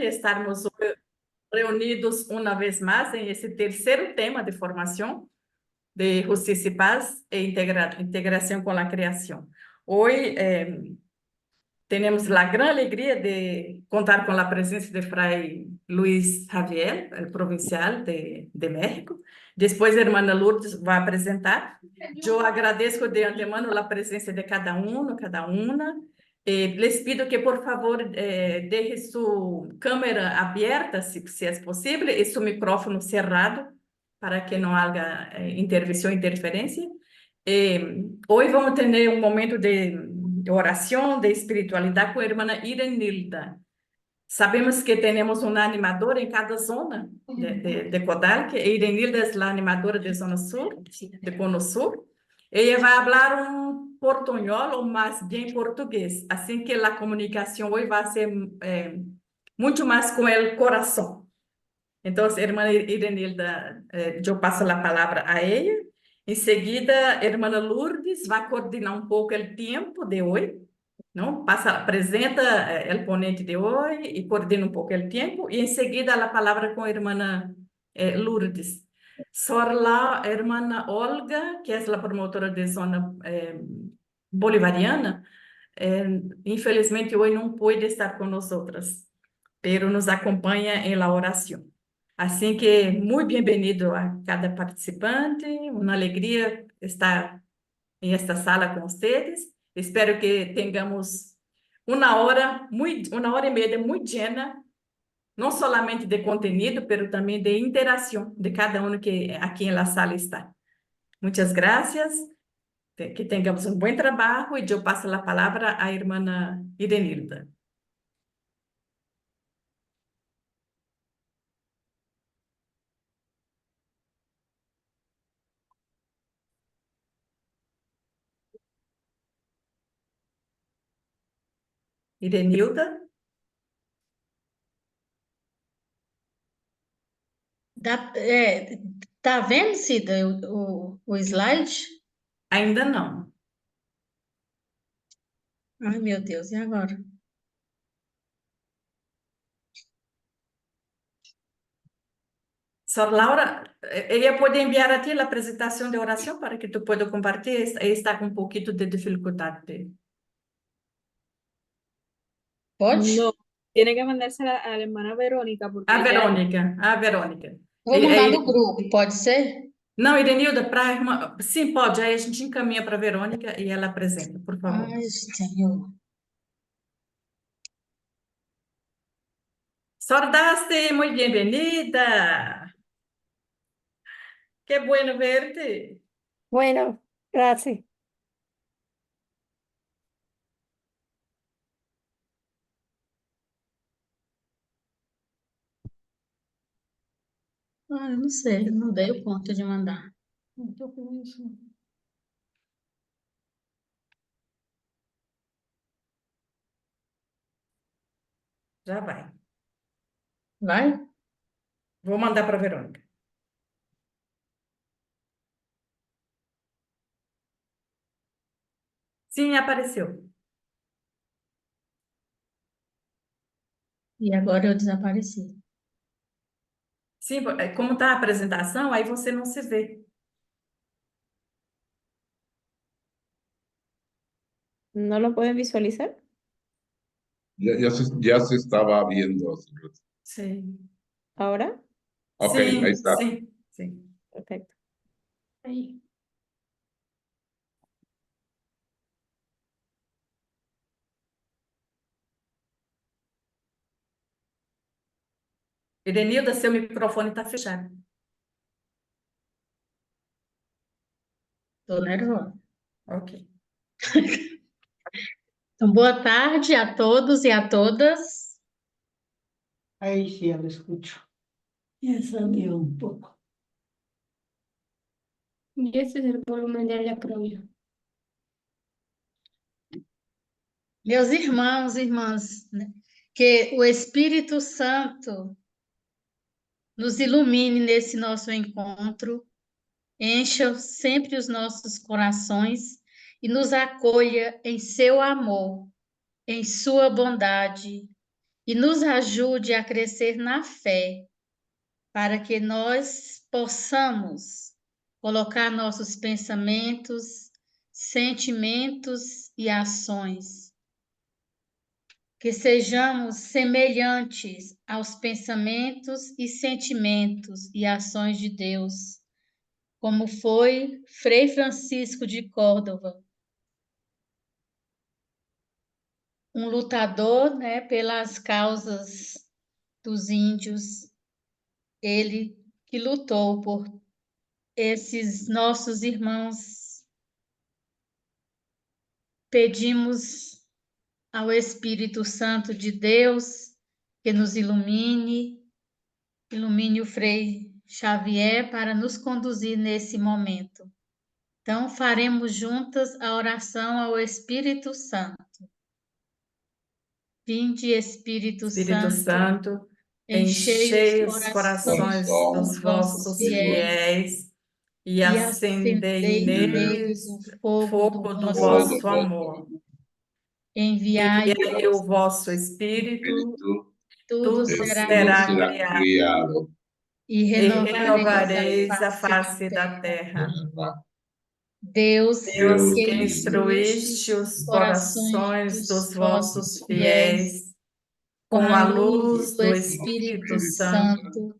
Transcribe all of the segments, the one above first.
estarmos reunidos uma vez mais em esse terceiro tema de formação de Justiça e Paz e integração com a criação. Hoje temos a grande alegria de contar com a presença de Fray Luis Javier, el provincial de México. Depois a irmã Lourdes vai apresentar. Eu agradeço de antemano a presença de cada um, cada uma. Les pido que, por favor, deje sua câmera aberta, se é possível, e seu micrófono cerrado, para que não haja intervenção, interferência. Hoje vamos ter um momento de oração, de espiritualidade com a irmã Irenilda. Sabemos que temos uma animadora em cada zona de Codal, que Irenilda é a animadora de Zona Sul, de Cono Sul. Ela vai falar um portunhol, ou mais bem português, assim que a comunicação hoje vai ser muito mais com o coração. Então, irmã Irenilda, eu passo a palavra a ela. Em seguida, a irmã Lourdes vai coordenar um pouco o tempo de hoje, não? Apresenta o ponente de hoje e coordena um pouco o tempo, e em seguida a palavra com a irmã Lourdes. Sobre lá, a irmã Olga, que é a promotora de zona bolivariana, infelizmente hoje não pode estar com nós outras, pero nos acompanha em la oração. Assim que, muito bem-vindo a cada participante, uma alegria estar em esta sala com vocês. Espero que tenhamos uma hora e meia muito llena, não somente de conteúdo, mas também de interação de cada um que aqui na sala está. Muitas graças, que tenhamos um bom trabalho e eu passo a palavra à irmã Irenilda. Irenilda? Tá vendo, Cida, o slide? Ainda não. Ai, meu Deus, e agora? Sor Laura, ella pode enviar a ti a apresentação de oração para que tu puedas compartilhar. Está com um pouquinho de dificuldade. Pode? No, tiene que mandársela a la hermana Verónica porque A ella, Verônica, a Verônica. Vou mandar no grupo, pode ser? Não, Irenilda, para a irmã. Sim, pode. Aí a gente encaminha para a Verônica e ela apresenta, por favor. Ai, Senhor. Sordaste, muito bem-vinda. Que bueno verte. Bueno, gracias. Ah, eu não sei, não dei o ponto de mandar. Não estou com isso. Já vai. Vai? Vou mandar para a Verônica. Sim, apareceu. E agora eu desapareci. Sim, como está a apresentação, aí você não se vê. ¿No lo pueden visualizar? Ya se estaba viendo hace un rato. Sim. ¿Ahora? Ok, Sim, ahí está. sim, sim. Perfecto. Aí. Irenilda, seu microfone está fechado. Tô nervosa. Ok. Então, boa tarde a todos e a todas. Ahí sí, ya lo escucho. Ya salió un poco. Y ese es el volumen de la propia. Meus irmãos e irmãs, né, que o Espírito Santo nos ilumine nesse nosso encontro, encha sempre os nossos corações e nos acolha em seu amor, em sua bondade e nos ajude a crescer na fé, para que nós possamos colocar nossos pensamentos, sentimentos e ações, que sejamos semelhantes aos pensamentos e sentimentos e ações de Deus, como foi Frei Francisco de Córdoba, um lutador, né, pelas causas dos índios, ele que lutou por esses nossos irmãos. Pedimos ao Espírito Santo de Deus que nos ilumine, ilumine o Frei Xavier para nos conduzir nesse momento. Então, faremos juntas a oração ao Espírito Santo. Vinde, Espírito Espírito Santo, Santo, enchei os enchei os corações corações dos dos vossos vossos fiéis fiéis e e acendei acendei neles neles o fogo do fogo do vosso vosso amor. amor. Enviai Enviai o vosso Espírito, Espíritu, tudo tudo será todo será será criado criado criado. e e renovareis a renovareis a face da face da terra. terra. Deus, Deus, que que instruíste instruíste os os corações corações dos dos vossos vossos fiéis fiéis com com a a luz luz do do Espírito Espírito Santo, Santo,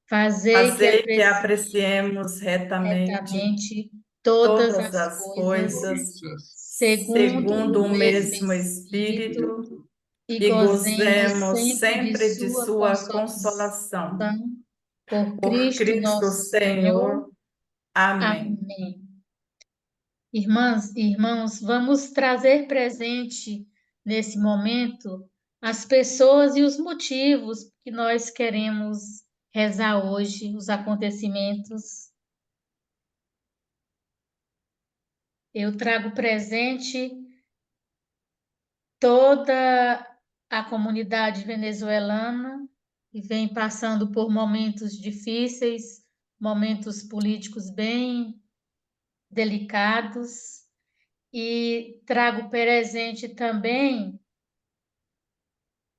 fazei que fazei que apreciemos apreciemos retamente retamente todas todas as as coisas coisas Coisas segundo segundo o o mesmo mesmo Espírito Espírito e e gozemos gozemos sempre de sempre de sua sua consolação. consolação. Por Por Cristo Cristo nosso Senhor. Senhor. Amém. Amém. Irmãs e irmãos, vamos trazer presente nesse momento as pessoas e os motivos que nós queremos rezar hoje, os acontecimentos. Eu trago presente toda a comunidade venezuelana que vem passando por momentos difíceis, momentos políticos bem delicados, e trago presente também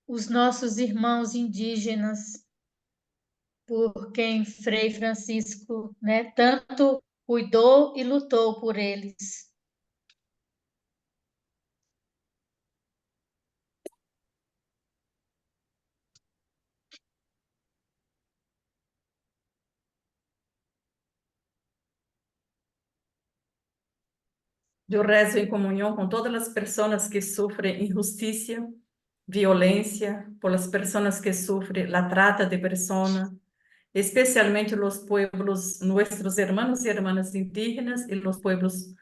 os nossos irmãos indígenas, por quem Frei Francisco, né, tanto cuidou e lutou por eles. Eu rezo em comunhão com todas as pessoas que sofrem injustiça, violência, por las pessoas que sofrem a trata de pessoas, especialmente os pueblos, nuestros hermanos y hermanas indígenas y los pueblos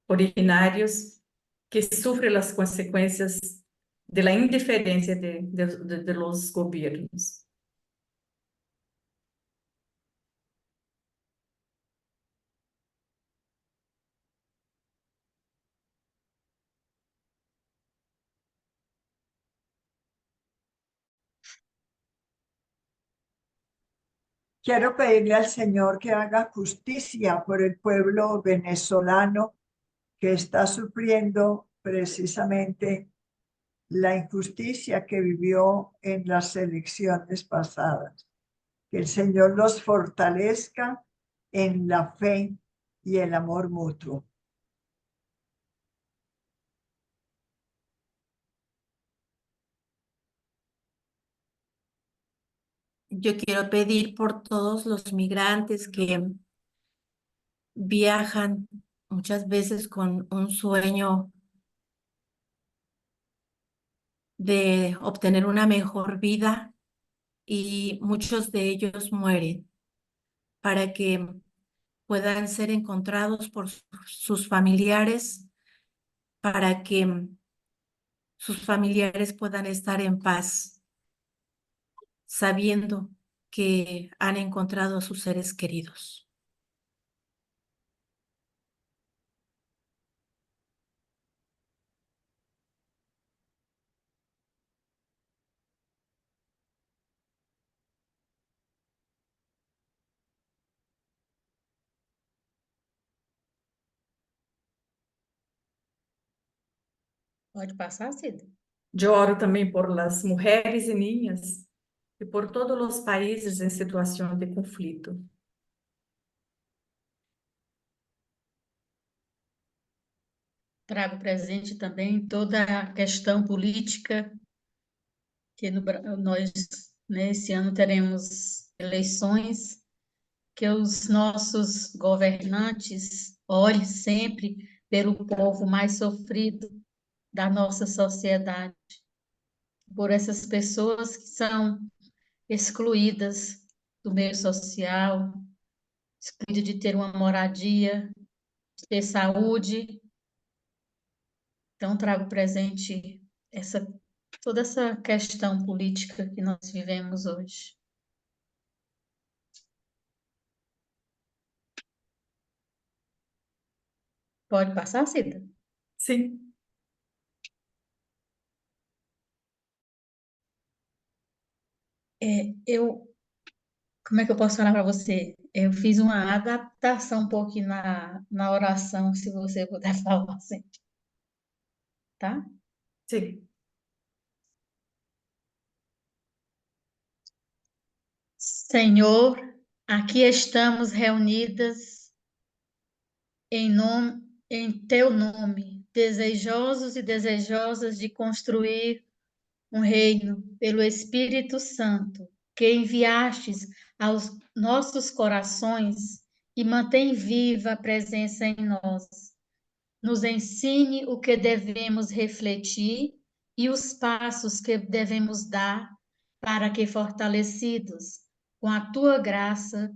originarios que sufren las consecuencias de la indiferencia de los gobiernos. Quiero pedirle al Señor que haga justicia por el pueblo venezolano que está sufriendo precisamente la injusticia que vivió en las elecciones pasadas. Que el Señor los fortalezca en la fe y el amor mutuo. Yo quiero pedir por todos los migrantes que viajan muchas veces con un sueño de obtener una mejor vida y muchos de ellos mueren para que puedan ser encontrados por sus familiares, para que sus familiares puedan estar en paz, sabiendo que han encontrado a sus seres queridos. Pode passar, Cida? Yo oro también por las mujeres y niñas y por todos los países en situación de conflicto. Trago presente também toda a questão política, que nós, nesse ano, teremos eleições, que os nossos governantes olhem sempre pelo povo mais sofrido da nossa sociedade, por essas pessoas que são excluídas do meio social, excluídas de ter uma moradia, de ter saúde. Então, trago presente toda essa questão política que nós vivemos hoje. Pode passar, Cida? Sí. Como é que eu posso falar para você? Eu fiz uma adaptação um pouquinho na oração, se você puder falar assim, tá? Sí. Senhor, aqui estamos reunidas em teu nome, desejosos e desejosas de construir um reino pelo Espírito Santo, que enviastes aos nossos corações e mantém viva a presença em nós. Nos ensine o que devemos refletir e os passos que devemos dar para que, fortalecidos com a tua graça,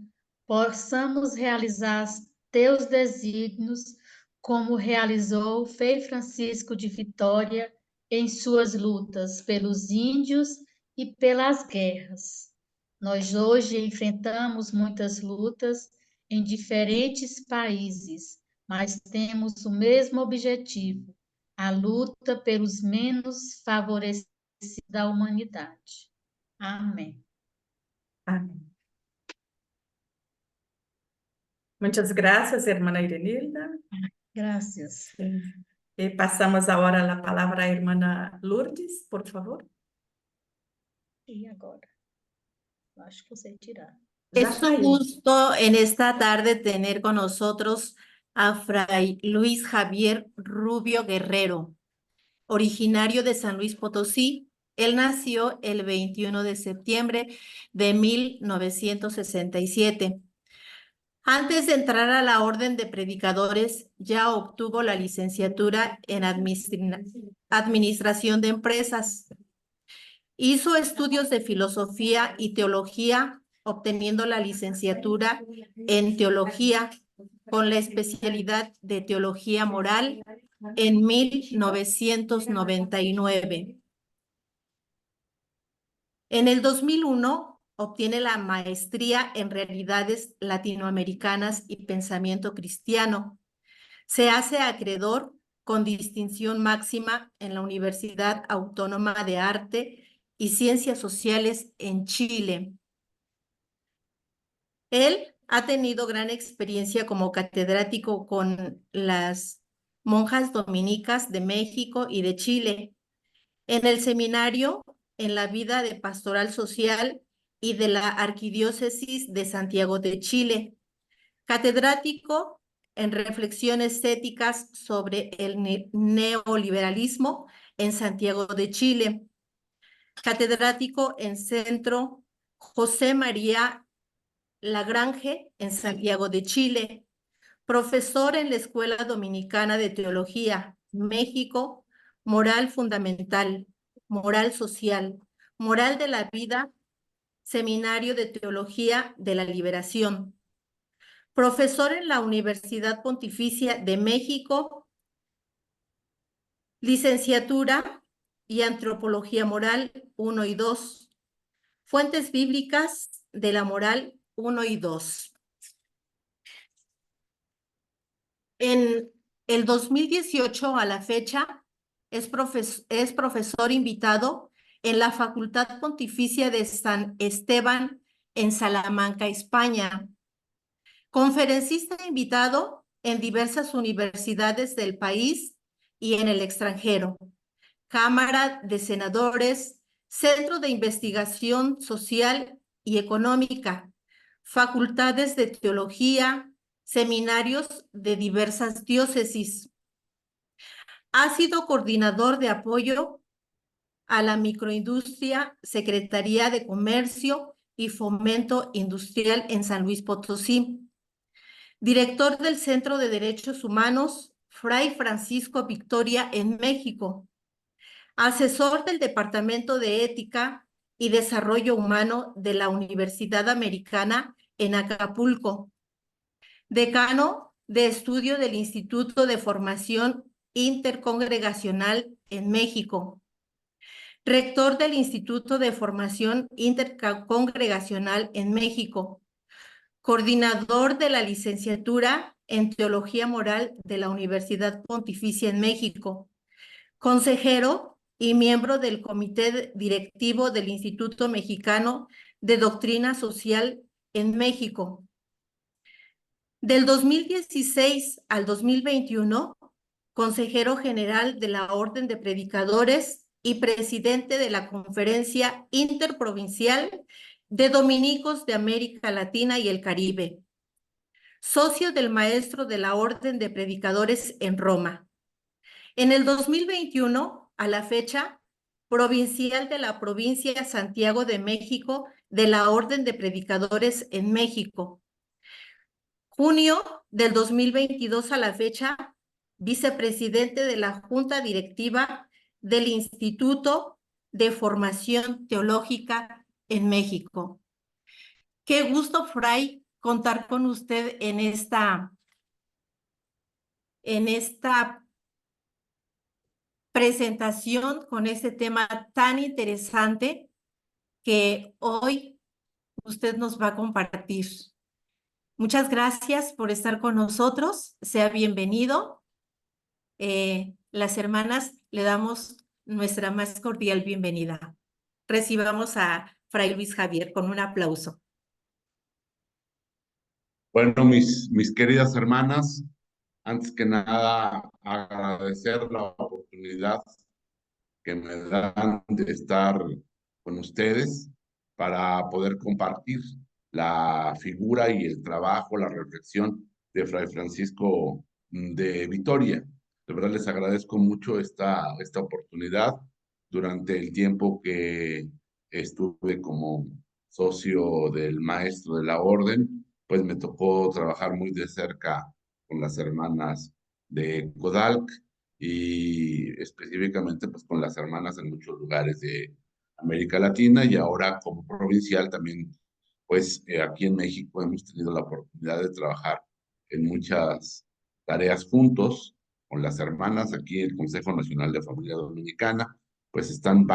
possamos realizar teus desígnios, como realizou Frei Francisco de Vitória em suas lutas pelos índios e pelas guerras. Nós hoje enfrentamos muitas lutas em diferentes países, mas temos o mesmo objetivo, a luta pelos menos favorecidos da humanidade. Amém. Amén. Muchas gracias, hermana Irenilda. Graças. Pasamos ahora la palabra a hermana Lourdes, por favor. E agora? Eu acho que eu sei tirar. Ya Es un está ahí. gusto en esta tarde tener con nosotros a Fray Luis Javier Rubio Guerrero, originario de San Luis Potosí. Él nació el 21 de septiembre de 1967. Antes de entrar a la Orden de Predicadores, ya obtuvo la licenciatura en Administración de Empresas. Hizo estudios de filosofía y teología, obteniendo la licenciatura en teología con la especialidad de teología moral en 1999. En el 2001 obtiene la maestría en realidades latinoamericanas y pensamiento cristiano. Se hace acreedor con distinción máxima en la Universidad Autónoma de Arte y Ciencias Sociales en Chile. Él ha tenido gran experiencia como catedrático con las monjas dominicas de México y de Chile, en el seminario en la vida de pastoral social y de la Arquidiócesis de Santiago de Chile, catedrático en reflexiones éticas sobre el neoliberalismo en Santiago de Chile, catedrático en Centro José María Lagrange en Santiago de Chile, profesor en la Escuela Dominicana de Teología, México, Moral Fundamental, Moral Social, Moral de la Vida, Seminario de Teología de la Liberación, profesor en la Universidad Pontificia de México, licenciatura y Antropología Moral 1 y 2, Fuentes Bíblicas de la Moral 1 y 2. En el 2018 a la fecha es profesor invitado en la Facultad Pontificia de San Esteban en Salamanca, España. Conferencista invitado en diversas universidades del país y en el extranjero. Cámara de Senadores, Centro de Investigación Social y Económica, facultades de teología, seminarios de diversas diócesis. Ha sido coordinador de apoyo a la microindustria, Secretaría de Comercio y Fomento Industrial en San Luis Potosí. Director del Centro de Derechos Humanos, Fray Francisco Victoria en México. Asesor del Departamento de Ética y Desarrollo Humano de la Universidad Americana en Acapulco. Decano de Estudio del Instituto de Formación Intercongregacional en México. Rector del Instituto de Formación Intercongregacional en México. Coordinador de la licenciatura en Teología Moral de la Universidad Pontificia en México. Consejero y miembro del Comité Directivo del Instituto Mexicano de Doctrina Social en México. Del 2016 al 2021, consejero general de la Orden de Predicadores y presidente de la Conferencia Interprovincial de Dominicos de América Latina y el Caribe. Socio del Maestro de la Orden de Predicadores en Roma. En el 2021, a la fecha, provincial de la provincia Santiago de México de la Orden de Predicadores en México. Junio del 2022 a la fecha, vicepresidente de la Junta Directiva del Instituto de Formación Teológica en México. Qué gusto, Fray, contar con usted en esta presentación con este tema tan interesante que hoy usted nos va a compartir. Muchas gracias por estar con nosotros. Sea bienvenido. Las hermanas le damos nuestra más cordial bienvenida. Recibamos a Fray Luis Javier con un aplauso. Bueno, mis queridas hermanas, antes que nada agradecer la oportunidad que me dan de estar con ustedes para poder compartir la figura y el trabajo, la reflexión de Fray Francisco de Vitoria. De verdad les agradezco mucho esta oportunidad. Durante el tiempo que estuve como socio del maestro de la orden, pues me tocó trabajar muy de cerca con las hermanas de Codalc y específicamente pues con las hermanas en muchos lugares de América Latina, y ahora como provincial también pues aquí en México hemos tenido la oportunidad de trabajar en muchas tareas juntos con las hermanas. Aquí el Consejo Nacional de Familia Dominicana, pues están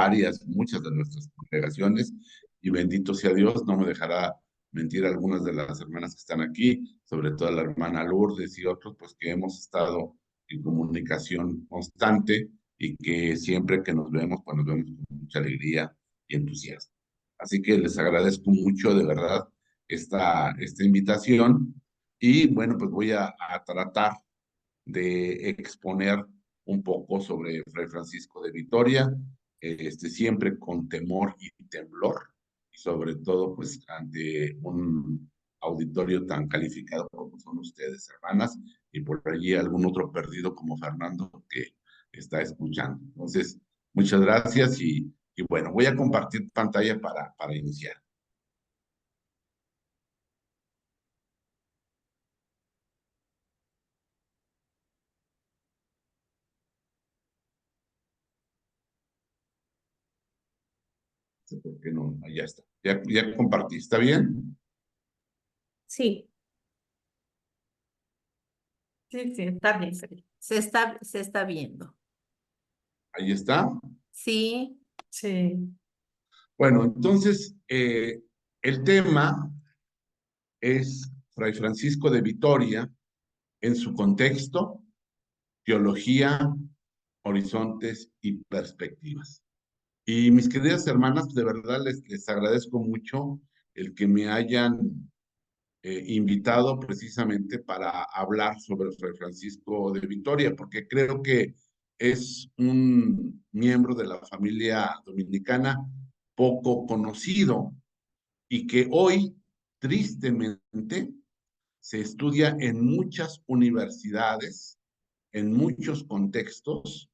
muchas de nuestras congregaciones, y bendito sea Dios, no me dejará mentir algunas de las hermanas que están aquí, sobre todo la hermana Lourdes y otros, pues que hemos estado en comunicación constante y que siempre que nos vemos, pues nos vemos con mucha alegría y entusiasmo. Así que les agradezco mucho de verdad esta invitación, y bueno, pues voy a tratar de exponer un poco sobre Fray Francisco de Vitoria, siempre con temor y temblor, y sobre todo pues ante un auditorio tan calificado como son ustedes, hermanas, y por allí algún otro perdido como Fernando que está escuchando. Entonces, muchas gracias y bueno, voy a compartir pantalla para iniciar. ¿Por qué no? Ya está. Ya compartí. ¿Está bien? Sí. Sí, sí, está bien. Se está viendo. Ahí está. Sí. Sí. Bueno, entonces, el tema es Fray Francisco de Vitoria en su contexto, teología, horizontes y perspectivas. Y mis queridas hermanas, de verdad les agradezco mucho el que me hayan invitado precisamente para hablar sobre Fray Francisco de Vitoria, porque creo que es un miembro de la familia dominicana poco conocido y que hoy, tristemente, se estudia en muchas universidades, en muchos contextos,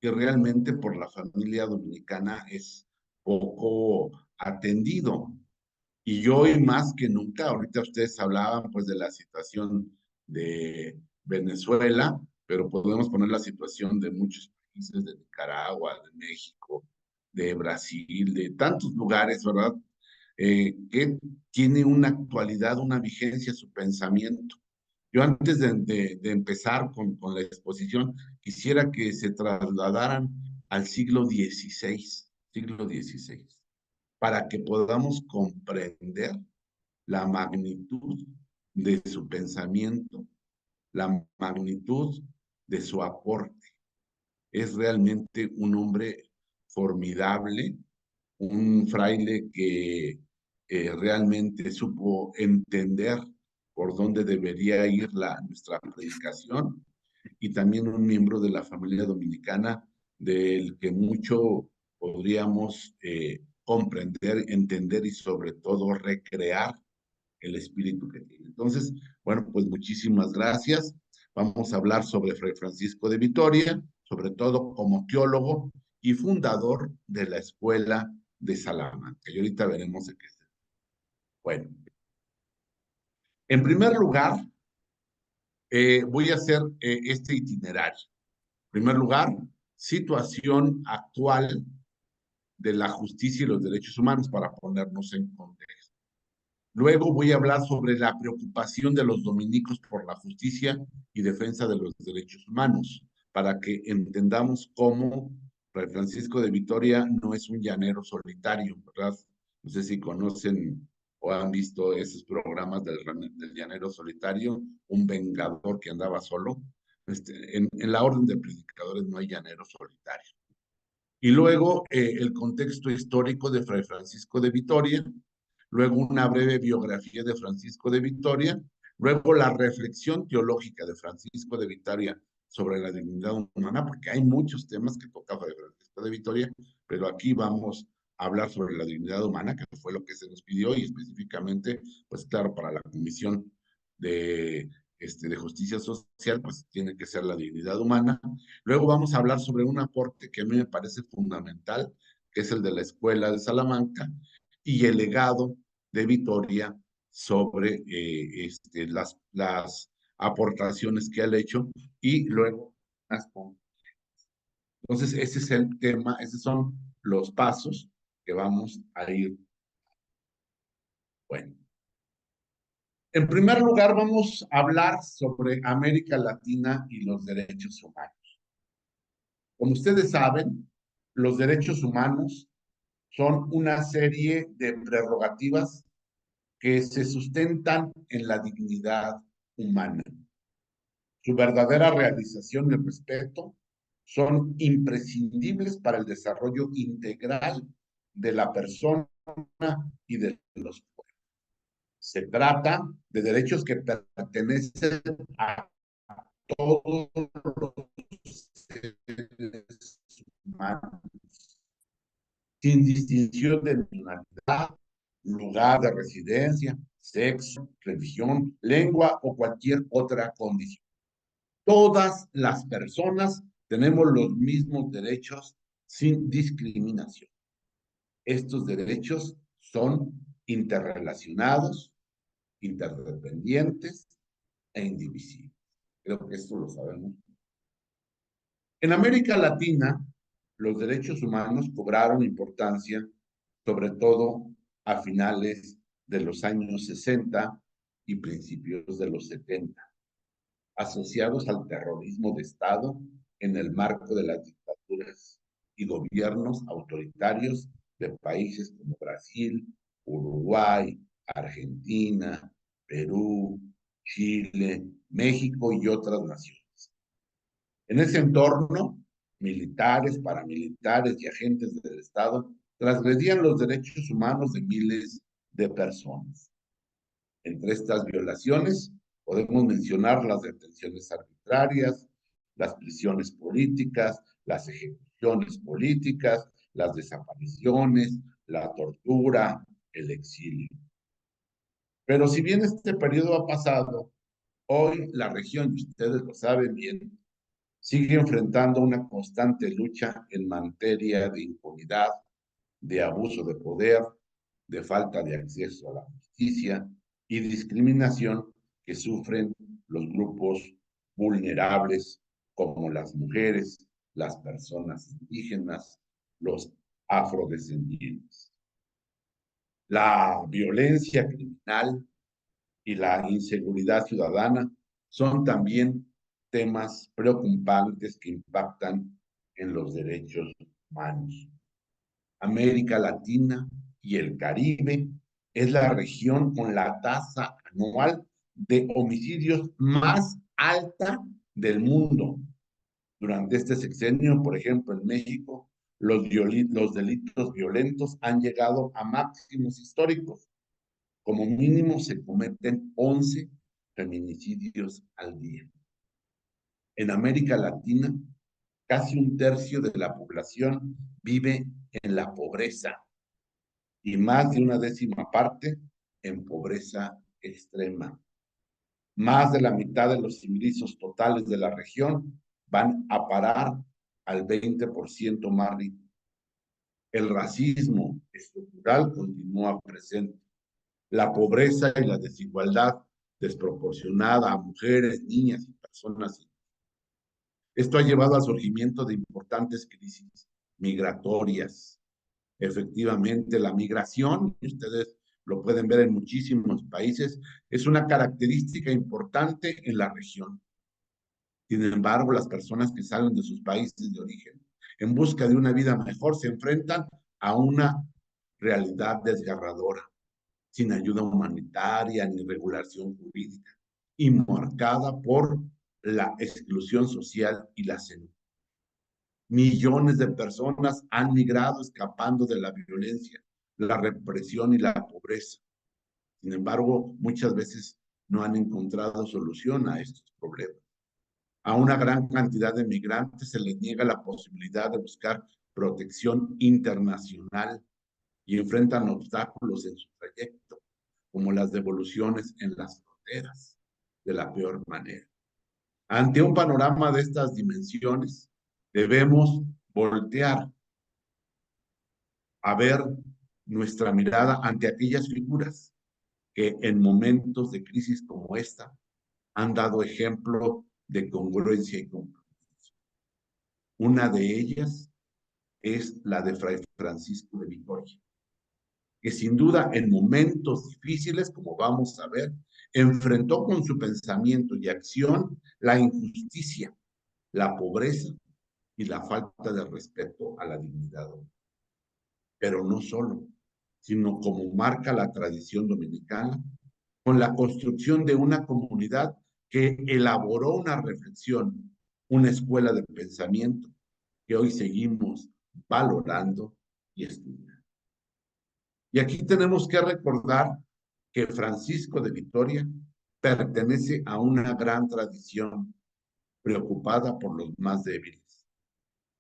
que realmente por la familia dominicana es poco atendido. Y hoy más que nunca, ahorita ustedes hablaban pues de la situación de Venezuela, pero podemos poner la situación de muchos países, de Nicaragua, de México, de Brasil, de tantos lugares, ¿verdad? Que tiene una actualidad, una vigencia su pensamiento. Yo antes de empezar con la exposición, quisiera que se trasladaran al siglo XVI, para que podamos comprender la magnitud de su pensamiento, la magnitud de su aporte. Es realmente un hombre formidable, un fraile que realmente supo entender por dónde debería ir nuestra predicación, y también un miembro de la familia dominicana del que mucho podríamos comprender, entender y sobre todo recrear el espíritu que tiene. Entonces, bueno, pues muchísimas gracias. Vamos a hablar sobre Fray Francisco de Vitoria, sobre todo como teólogo y fundador de la Escuela de Salamanca. Y ahorita veremos de qué se trata. Bueno, en primer lugar, voy a hacer este itinerario. En primer lugar, situación actual de la justicia y los derechos humanos para ponernos en contexto. Luego voy a hablar sobre la preocupación de los dominicos por la justicia y defensa de los derechos humanos, para que entendamos cómo Fray Francisco de Vitoria no es un llanero solitario, ¿verdad? No sé si conocen o han visto esos programas del llanero solitario, un vengador que andaba solo. En la orden de predicadores no hay llanero solitario. Y luego el contexto histórico de Fray Francisco de Vitoria, luego una breve biografía de Francisco de Vitoria, luego la reflexión teológica de Francisco de Vitoria sobre la dignidad humana, porque hay muchos temas que toca Fray Francisco de Vitoria, pero aquí vamos a hablar sobre la dignidad humana, que fue lo que se nos pidió, y específicamente, pues claro, para la Comisión de Justicia Social, pues tiene que ser la dignidad humana. Luego vamos a hablar sobre un aporte que a mí me parece fundamental, que es el de la Escuela de Salamanca, y el legado de Vitoria sobre las aportaciones que ha hecho, y luego las conclusiones. Entonces, ese es el tema, esos son los pasos que vamos a ir. Bueno. En primer lugar, vamos a hablar sobre América Latina y los derechos humanos. Como ustedes saben, los derechos humanos son una serie de prerrogativas que se sustentan en la dignidad humana. Su verdadera realización y respeto son imprescindibles para el desarrollo integral de la persona y de los pueblos. Se trata de derechos que pertenecen a todos los seres humanos, sin distinción de nacionalidad, lugar de residencia, sexo, religión, lengua o cualquier otra condición. Todas las personas tenemos los mismos derechos sin discriminación. Estos derechos son interrelacionados, interdependientes e indivisibles. Creo que esto lo sabemos. En América Latina, los derechos humanos cobraron importancia, sobre todo a finales de los años 60 y principios de los 70, asociados al terrorismo de Estado en el marco de las dictaduras y gobiernos autoritarios de países como Brasil, Uruguay, Argentina, Perú, Chile, México y otras naciones. En ese entorno, militares, paramilitares y agentes del Estado transgredían los derechos humanos de miles de personas. Entre estas violaciones podemos mencionar las detenciones arbitrarias, las prisiones políticas, las ejecuciones políticas, las desapariciones, la tortura, el exilio. Pero si bien este periodo ha pasado, hoy la región, y ustedes lo saben bien, sigue enfrentando una constante lucha en materia de impunidad, de abuso de poder, de falta de acceso a la justicia y discriminación que sufren los grupos vulnerables como las mujeres, las personas indígenas, los afrodescendientes. La violencia criminal y la inseguridad ciudadana son también temas preocupantes que impactan en los derechos humanos. América Latina y el Caribe es la región con la tasa anual de homicidios más alta del mundo. Durante este sexenio, por ejemplo, en México, los delitos violentos han llegado a máximos históricos. Como mínimo se cometen 11 feminicidios al día. En América Latina, casi un tercio de la población vive en la pobreza y más de una décima parte en pobreza extrema. Más de la mitad de los ingresos totales de la región van a parar al 20% más rico. El racismo estructural continúa presente. La pobreza y la desigualdad desproporcionada a mujeres, niñas y personas. Esto ha llevado al surgimiento de importantes crisis migratorias. Efectivamente, la migración, y ustedes lo pueden ver en muchísimos países, es una característica importante en la región. Sin embargo, las personas que salen de sus países de origen en busca de una vida mejor se enfrentan a una realidad desgarradora, sin ayuda humanitaria ni regulación jurídica, y marcada por la exclusión social y la xenofobia. Millones de personas han migrado escapando de la violencia, la represión y la pobreza. Sin embargo, muchas veces no han encontrado solución a estos problemas. A una gran cantidad de migrantes se les niega la posibilidad de buscar protección internacional y enfrentan obstáculos en su trayecto, como las devoluciones en las fronteras, de la peor manera. Ante un panorama de estas dimensiones, debemos voltear a ver nuestra mirada ante aquellas figuras que en momentos de crisis como esta han dado ejemplo de congruencia y compromiso. Una de ellas es la de Fray Francisco de Vitoria, que sin duda en momentos difíciles, como vamos a ver, enfrentó con su pensamiento y acción la injusticia, la pobreza y la falta de respeto a la dignidad humana. Pero no solo, sino como marca la tradición dominicana, con la construcción de una comunidad que elaboró una reflexión, una escuela de pensamiento que hoy seguimos valorando y estudiando. Y aquí tenemos que recordar que Francisco de Vitoria pertenece a una gran tradición preocupada por los más débiles,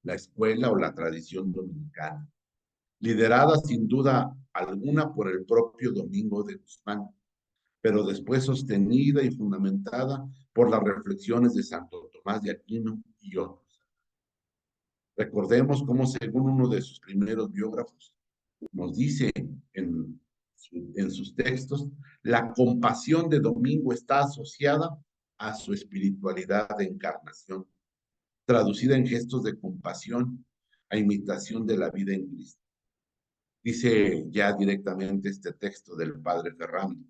la escuela o la tradición dominicana, liderada sin duda alguna por el propio Domingo de Guzmán, pero después sostenida y fundamentada por las reflexiones de Santo Tomás de Aquino y otros. Recordemos cómo, según uno de sus primeros biógrafos, nos dice en sus textos, la compasión de Domingo está asociada a su espiritualidad de encarnación, traducida en gestos de compasión, a imitación de la vida en Cristo. Dice ya directamente este texto del padre Ferrando.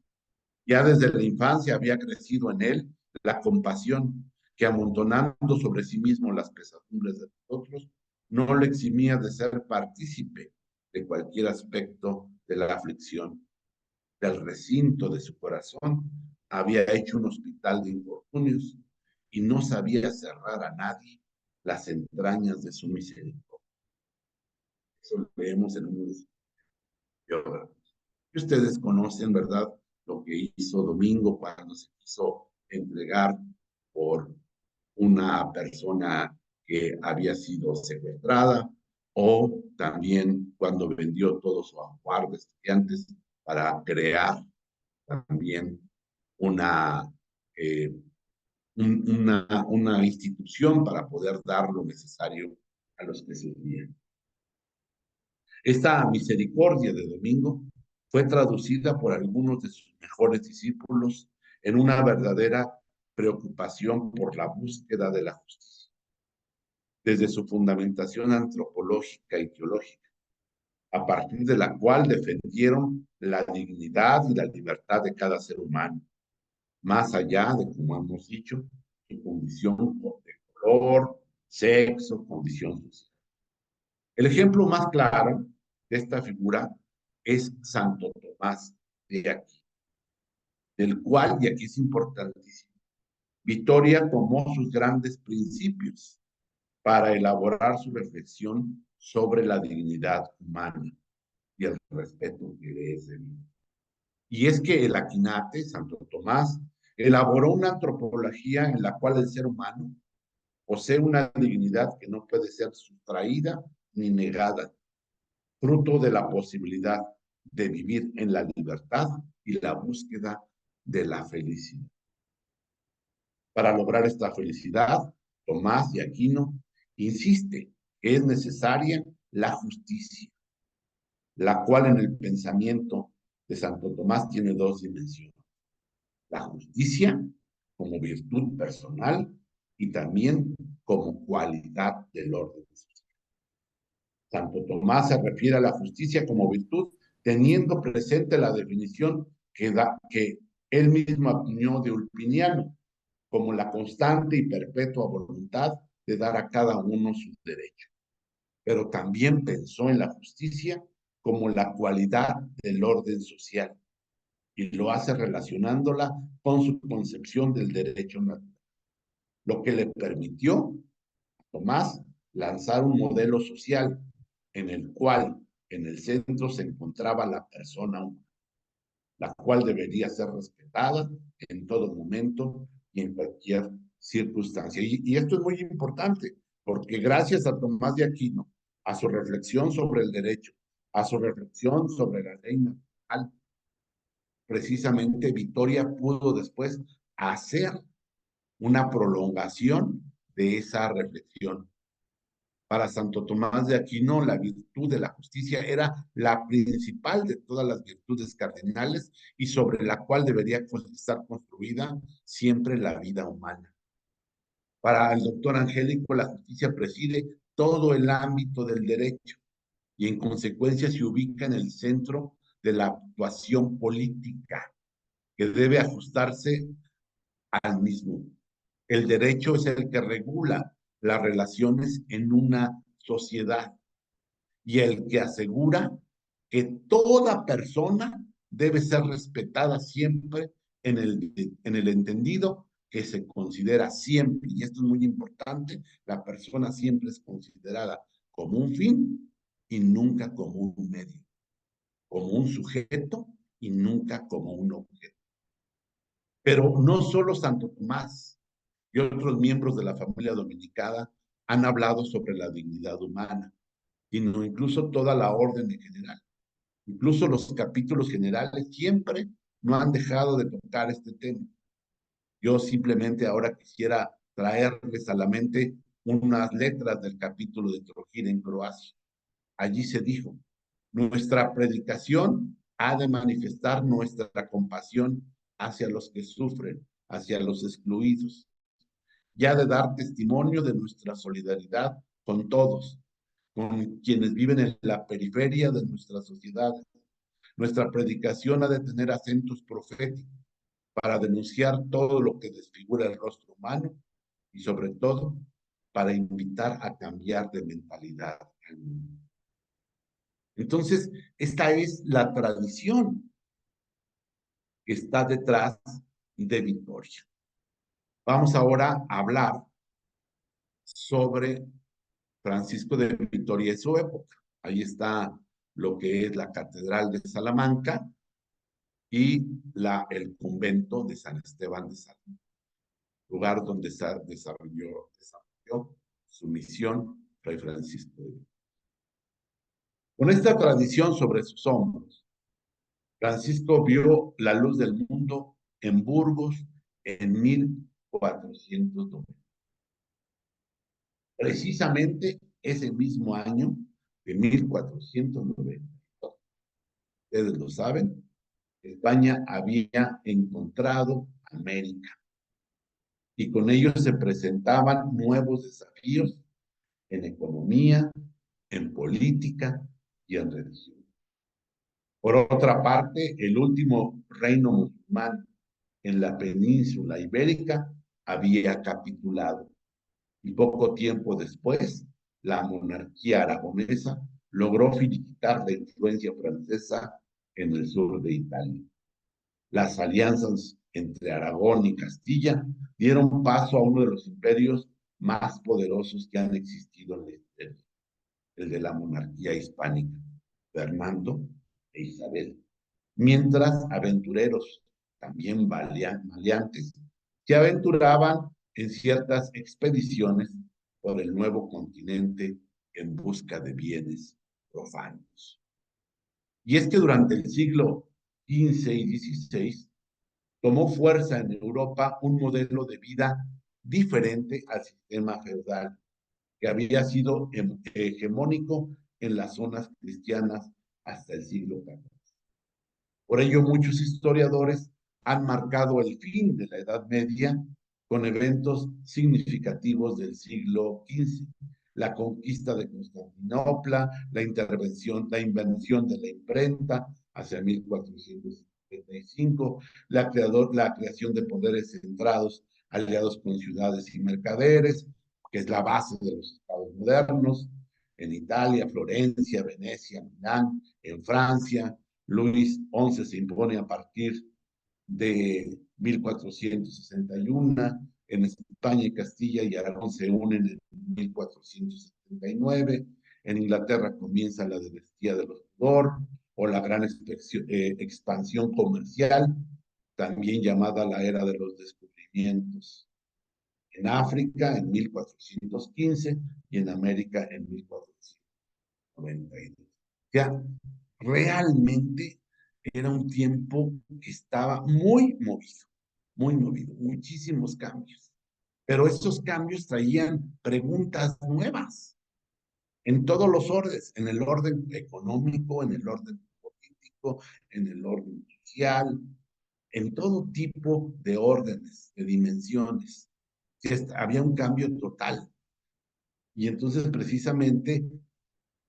Ya desde la infancia había crecido en él la compasión que, amontonando sobre sí mismo las pesadumbres de nosotros, no le eximía de ser partícipe de cualquier aspecto de la aflicción. Del recinto de su corazón había hecho un hospital de infortunios y no sabía cerrar a nadie las entrañas de su misericordia. Eso lo leemos en uno de sus biógrafos. Y ustedes conocen, ¿verdad?, lo que hizo Domingo cuando se quiso entregar por una persona que había sido secuestrada, o también cuando vendió todo su ajuar de estudiantes para crear también una, una institución para poder dar lo necesario a los que sufrían. Esta misericordia de Domingo fue traducida por algunos de sus mejores discípulos en una verdadera preocupación por la búsqueda de la justicia, desde su fundamentación antropológica y teológica, a partir de la cual defendieron la dignidad y la libertad de cada ser humano, más allá de, como hemos dicho, su condición de color, sexo, condición social. El ejemplo más claro de esta figura es Santo Tomás de Aquino, del cual, y aquí es importantísimo, Vittoria tomó sus grandes principios para elaborar su reflexión sobre la dignidad humana y el respeto que le es debido. Y es que el Aquinate, Santo Tomás, elaboró una antropología en la cual el ser humano posee una dignidad que no puede ser sustraída ni negada, fruto de la posibilidad de vivir en la libertad y la búsqueda de la felicidad. Para lograr esta felicidad, Tomás de Aquino insiste que es necesaria la justicia, la cual en el pensamiento de Santo Tomás tiene dos dimensiones: la justicia como virtud personal y también como cualidad del orden social. Santo Tomás se refiere a la justicia como virtud teniendo presente la definición que él mismo acuñó de Ulpiniano, como la constante y perpetua voluntad de dar a cada uno sus derechos. Pero también pensó en la justicia como la cualidad del orden social, y lo hace relacionándola con su concepción del derecho natural, lo que le permitió a Tomás lanzar un modelo social en el cual en el centro se encontraba la persona humana, la cual debería ser respetada en todo momento y en cualquier circunstancia. Y esto es muy importante, porque gracias a Tomás de Aquino, a su reflexión sobre el derecho, a su reflexión sobre la ley natural, precisamente Vittoria pudo después hacer una prolongación de esa reflexión. Para Santo Tomás de Aquino, la virtud de la justicia era la principal de todas las virtudes cardinales y sobre la cual debería estar construida siempre la vida humana. Para el doctor Angélico, la justicia preside todo el ámbito del derecho y en consecuencia se ubica en el centro de la actuación política, que debe ajustarse al mismo. El derecho es el que regula las relaciones en una sociedad y el que asegura que toda persona debe ser respetada siempre en el entendido que se considera siempre, y esto es muy importante, la persona siempre es considerada como un fin y nunca como un medio, como un sujeto y nunca como un objeto. Pero no solo Santo Tomás y otros miembros de la familia dominicana han hablado sobre la dignidad humana, sino incluso toda la orden en general. Incluso los capítulos generales siempre no han dejado de tocar este tema. Yo simplemente ahora quisiera traerles a la mente unas letras del capítulo de Trojir en Croacia. Allí se dijo: nuestra predicación ha de manifestar nuestra compasión hacia los que sufren, hacia los excluidos, y ha de dar testimonio de nuestra solidaridad con todos, con quienes viven en la periferia de nuestra sociedad. Nuestra predicación ha de tener acentos proféticos para denunciar todo lo que desfigura el rostro humano y sobre todo para invitar a cambiar de mentalidad al mundo. Entonces, esta es la tradición que está detrás de Vittoria. Vamos ahora a hablar sobre Francisco de Vitoria y su época. Ahí está lo que es la Catedral de Salamanca y el convento de San Esteban de Salamanca. lugar donde desarrolló su misión, Fray Francisco de Vitoria. Con esta tradición sobre sus hombros, Francisco vio la luz del mundo en Burgos en 1490. Precisamente ese mismo año de 1490, ustedes lo saben, España había encontrado América y con ellos se presentaban nuevos desafíos en economía, en política y en religión. Por otra parte, el último reino musulmán en la península ibérica había capitulado y poco tiempo después la monarquía aragonesa logró finiquitar la influencia francesa en el sur de Italia. Las alianzas entre Aragón y Castilla dieron paso a uno de los imperios más poderosos que han existido en la historia, el de la monarquía hispánica, Fernando e Isabel. Mientras aventureros, también valiantes, se aventuraban en ciertas expediciones por el nuevo continente en busca de bienes profanos. Y es que durante el siglo XV y XVI tomó fuerza en Europa un modelo de vida diferente al sistema feudal, que había sido hegemónico en las zonas cristianas hasta el siglo XIV. Por ello, muchos historiadores han marcado el fin de la Edad Media con eventos significativos del siglo XV, la conquista de Constantinopla, la invención de la imprenta hacia 1475, la creación de poderes centrados aliados con ciudades y mercaderes, que es la base de los estados modernos, en Italia, Florencia, Venecia, Milán, en Francia. Luis XI se impone a partir de 1461, en España y Castilla y Aragón se unen en 1479, en Inglaterra comienza la dinastía de los Tudor, o la gran expansión comercial, también llamada la era de los descubrimientos. En África en 1415 y en América en 1492. Ya, realmente era un tiempo que estaba muy movido, muchísimos cambios. Pero estos cambios traían preguntas nuevas en todos los órdenes, en el orden económico, en el orden político, en el orden social, en todo tipo de órdenes, de dimensiones. Había un cambio total. Y entonces precisamente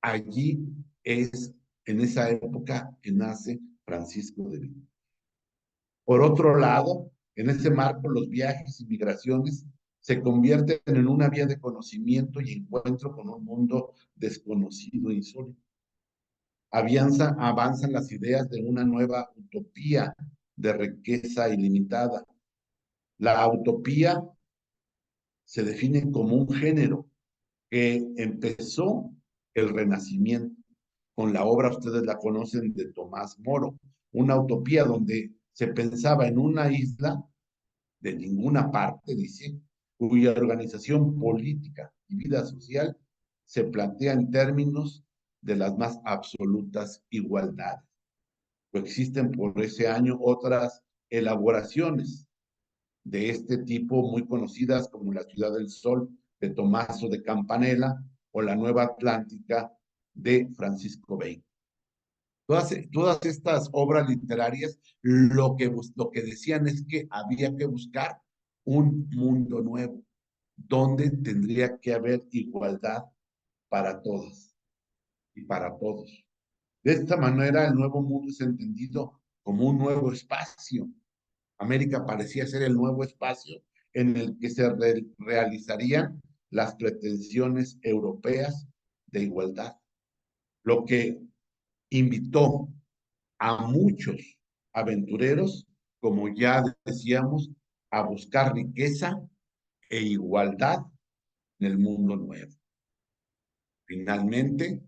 allí es, en esa época, que nace Francisco de Vitoria. Por otro lado, en ese marco, los viajes y migraciones se convierten en una vía de conocimiento y encuentro con un mundo desconocido e insólito. Avanzan las ideas de una nueva utopía de riqueza ilimitada. La utopía se define como un género que empezó el Renacimiento con la obra, ustedes la conocen, de Tomás Moro, una utopía donde se pensaba en una isla de ninguna parte, dice, cuya organización política y vida social se plantea en términos de las más absolutas igualdades. Existen por ese año otras elaboraciones de este tipo muy conocidas como la Ciudad del Sol de Tomaso de Campanella o la Nueva Atlántica de Francisco Bacon. Todas estas obras literarias lo que decían es que había que buscar un mundo nuevo, donde tendría que haber igualdad para todas y para todos. De esta manera, el nuevo mundo es entendido como un nuevo espacio. América parecía ser el nuevo espacio en el que se realizarían las pretensiones europeas de igualdad, lo que invitó a muchos aventureros, como ya decíamos, a buscar riqueza e igualdad en el mundo nuevo. Finalmente,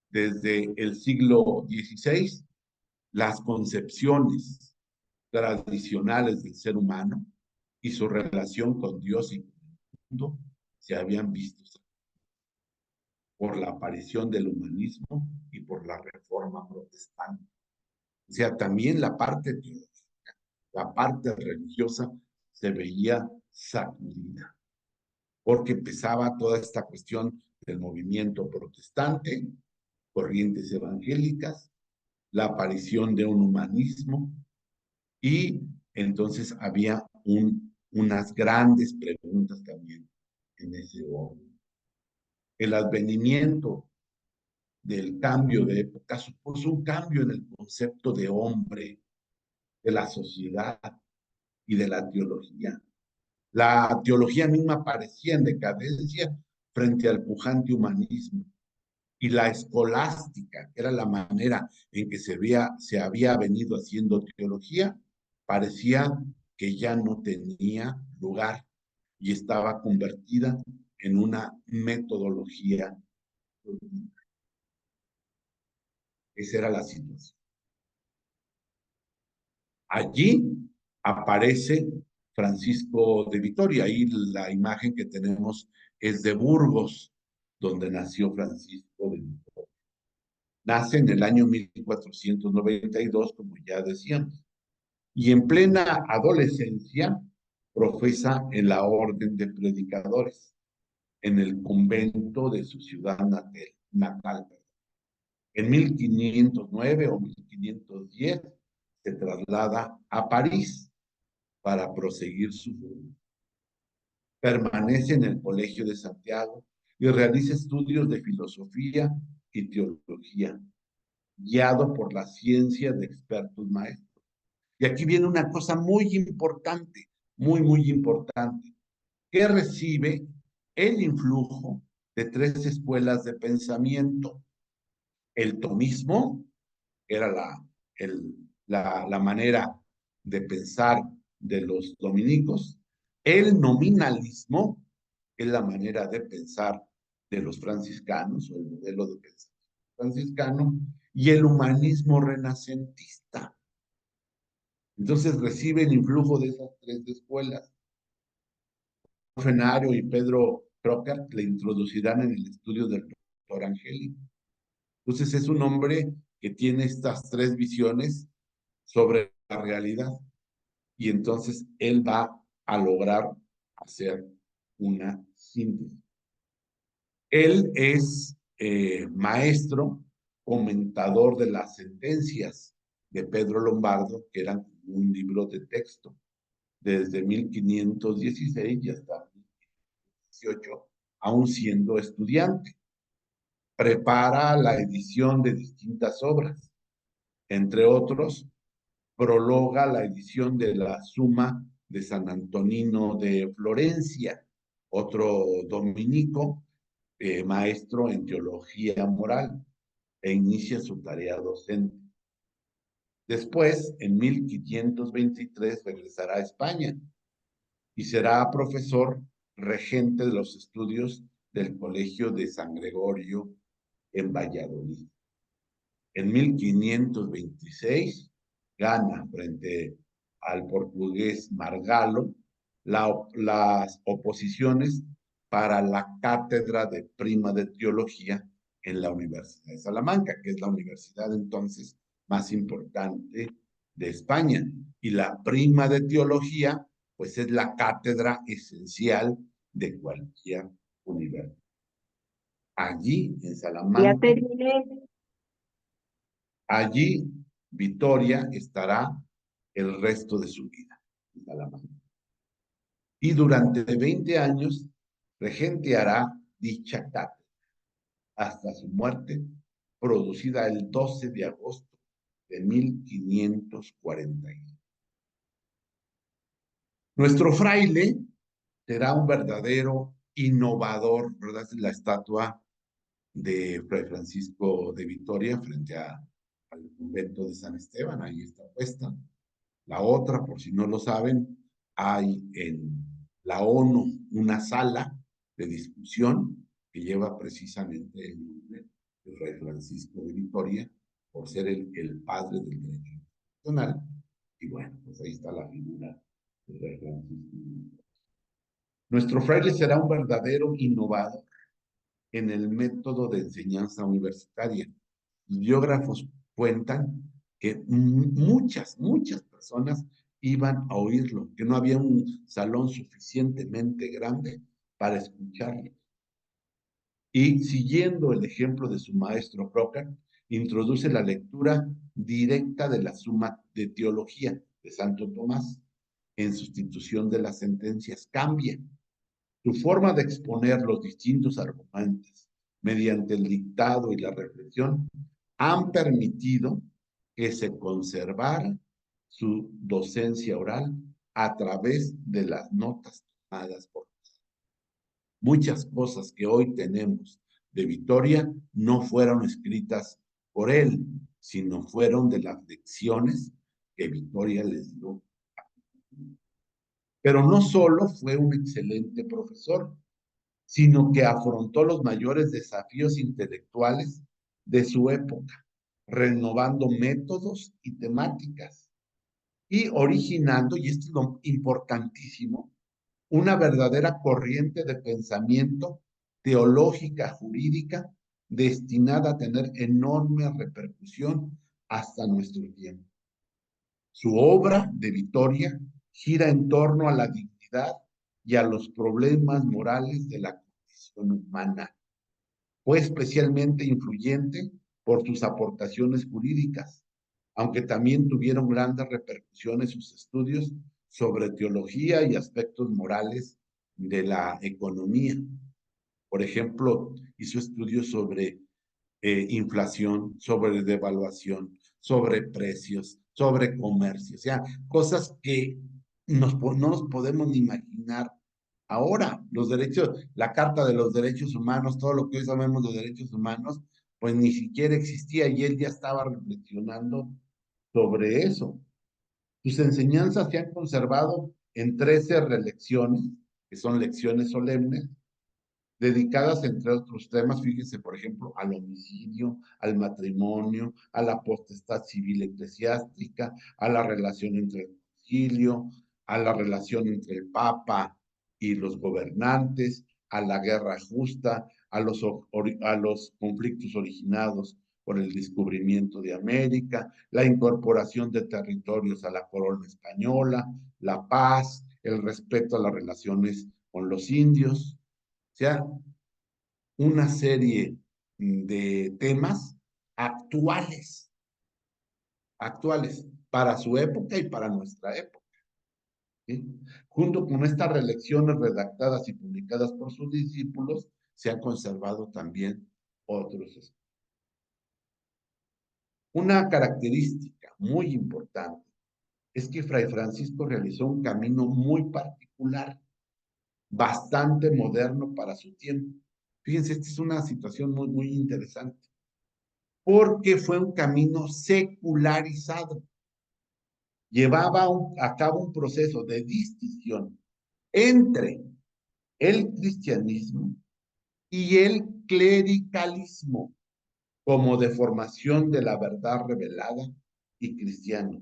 desde el siglo XVI, las concepciones tradicionales del ser humano y su relación con Dios y con el mundo se habían visto por la aparición del humanismo y por la reforma protestante. O sea, también la parte teológica, la parte religiosa se veía sacudida, porque empezaba toda esta cuestión del movimiento protestante, corrientes evangélicas, la aparición de un humanismo, y entonces había unas grandes preguntas también en ese orden. El advenimiento del cambio de época supuso un cambio en el concepto de hombre, de la sociedad y de la teología. La teología misma parecía en decadencia frente al pujante humanismo, y la escolástica, que era la manera en que se había venido haciendo teología, parecía que ya no tenía lugar y estaba convertida en una metodología. Esa era la situación. Allí aparece Francisco de Vitoria. Ahí la imagen que tenemos es de Burgos, donde nació Francisco de Vitoria. Nace en el año 1492, como ya decíamos, y en plena adolescencia profesa en la orden de predicadores, en el convento de su ciudad natal. En 1509 o 1510 se traslada a París para proseguir su formación. Permanece en el Colegio de Santiago y realiza estudios de filosofía y teología, guiado por la ciencia de expertos maestros. Y aquí viene una cosa muy importante, muy importante, que recibe el influjo de tres escuelas de pensamiento. El tomismo, que era la manera de pensar de los dominicos; el nominalismo, que es la manera de pensar de los franciscanos, o el modelo de pensamiento franciscano; y el humanismo renacentista. Entonces reciben influjo de esas tres escuelas. Fenario y Pedro Crocker le introducirán en el estudio del doctor Angélico. Entonces es un hombre que tiene estas tres visiones sobre la realidad, y entonces él va a lograr hacer una síntesis. Él es maestro, comentador de las sentencias de Pedro Lombardo, que eran un libro de texto, desde 1516 y hasta 1518, aún siendo estudiante. Prepara la edición de distintas obras. Entre otros, prologa la edición de la Suma de San Antonino de Florencia, otro dominico, maestro en teología moral, e inicia su tarea docente. Después, en 1523, regresará a España y será profesor regente de los estudios del Colegio de San Gregorio en Valladolid. En 1526 gana frente al portugués Margalo las oposiciones para la cátedra de prima de teología en la Universidad de Salamanca, que es la universidad entonces más importante de España. Y la prima de teología, pues es la cátedra esencial de cualquier universidad. Allí, en Salamanca, allí Vitoria estará el resto de su vida, en Salamanca. Y durante 20 años regenteará dicha cátedra hasta su muerte, producida el 12 de agosto de 1541. Nuestro fraile será un verdadero innovador, ¿verdad? La estatua de Fray Francisco de Vitoria frente al convento de San Esteban, ahí está puesta. La otra, por si no lo saben, hay en la ONU una sala de discusión que lleva precisamente el nombre de Fray Francisco de Vitoria, por ser el padre del derecho internacional. Y bueno, pues ahí está la figura Nuestro fraile será un verdadero innovador en el método de enseñanza universitaria. Los biógrafos cuentan que muchas personas iban a oírlo, que no había un salón suficientemente grande para escucharlo. Y siguiendo el ejemplo de su maestro Crocker, introduce la lectura directa de la Suma de Teología de Santo Tomás en sustitución de las sentencias. Cambia su forma de exponer los distintos argumentos mediante el dictado y la reflexión han permitido que se conservara su docencia oral a través de las notas tomadas por muchas cosas que hoy tenemos de Vitoria no fueron escritas por él, sino fueron de las lecciones que Vitoria les dio. Pero no solo fue un excelente profesor, sino que afrontó los mayores desafíos intelectuales de su época, renovando métodos y temáticas y originando, y esto es lo importantísimo, una verdadera corriente de pensamiento teológica, jurídica, destinada a tener enorme repercusión hasta nuestro tiempo. Su obra de Vitoria gira en torno a la dignidad y a los problemas morales de la condición humana. Fue especialmente influyente por sus aportaciones jurídicas, aunque también tuvieron grandes repercusiones sus estudios sobre teología y aspectos morales de la economía. Por ejemplo, hizo estudios sobre inflación, sobre devaluación, sobre precios, sobre comercio, o sea, cosas que no nos podemos ni imaginar. Ahora, los derechos, la Carta de los Derechos Humanos, todo lo que hoy sabemos de derechos humanos, pues ni siquiera existía y él ya estaba reflexionando sobre eso. Sus enseñanzas se han conservado en 13 relecciones, que son lecciones solemnes, dedicadas, entre otros temas, fíjense, por ejemplo, al homicidio, al matrimonio, a la potestad civil eclesiástica, a la relación entre el concilio, a la relación entre el Papa y los gobernantes, a la guerra justa, a los conflictos originados por el descubrimiento de América, la incorporación de territorios a la corona española, la paz, el respeto a las relaciones con los indios. O sea, una serie de temas actuales para su época y para nuestra época. ¿Sí? Junto con estas relecciones redactadas y publicadas por sus discípulos, se han conservado también otros. Una característica muy importante es que Fray Francisco realizó un camino muy particular, bastante moderno para su tiempo. Fíjense, esta es una situación muy interesante, porque fue un camino secularizado. Llevaba a cabo un proceso de distinción entre el cristianismo y el clericalismo como deformación de la verdad revelada y cristiana,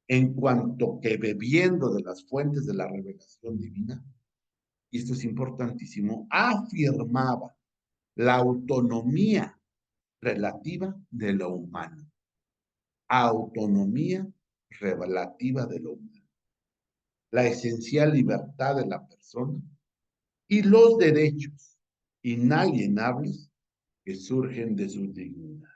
en cuanto que bebiendo de las fuentes de la revelación divina, y esto es importantísimo, afirmaba la autonomía relativa de lo humano. Autonomía relativa de lo humano. La esencial libertad de la persona y los derechos inalienables que surgen de su dignidad.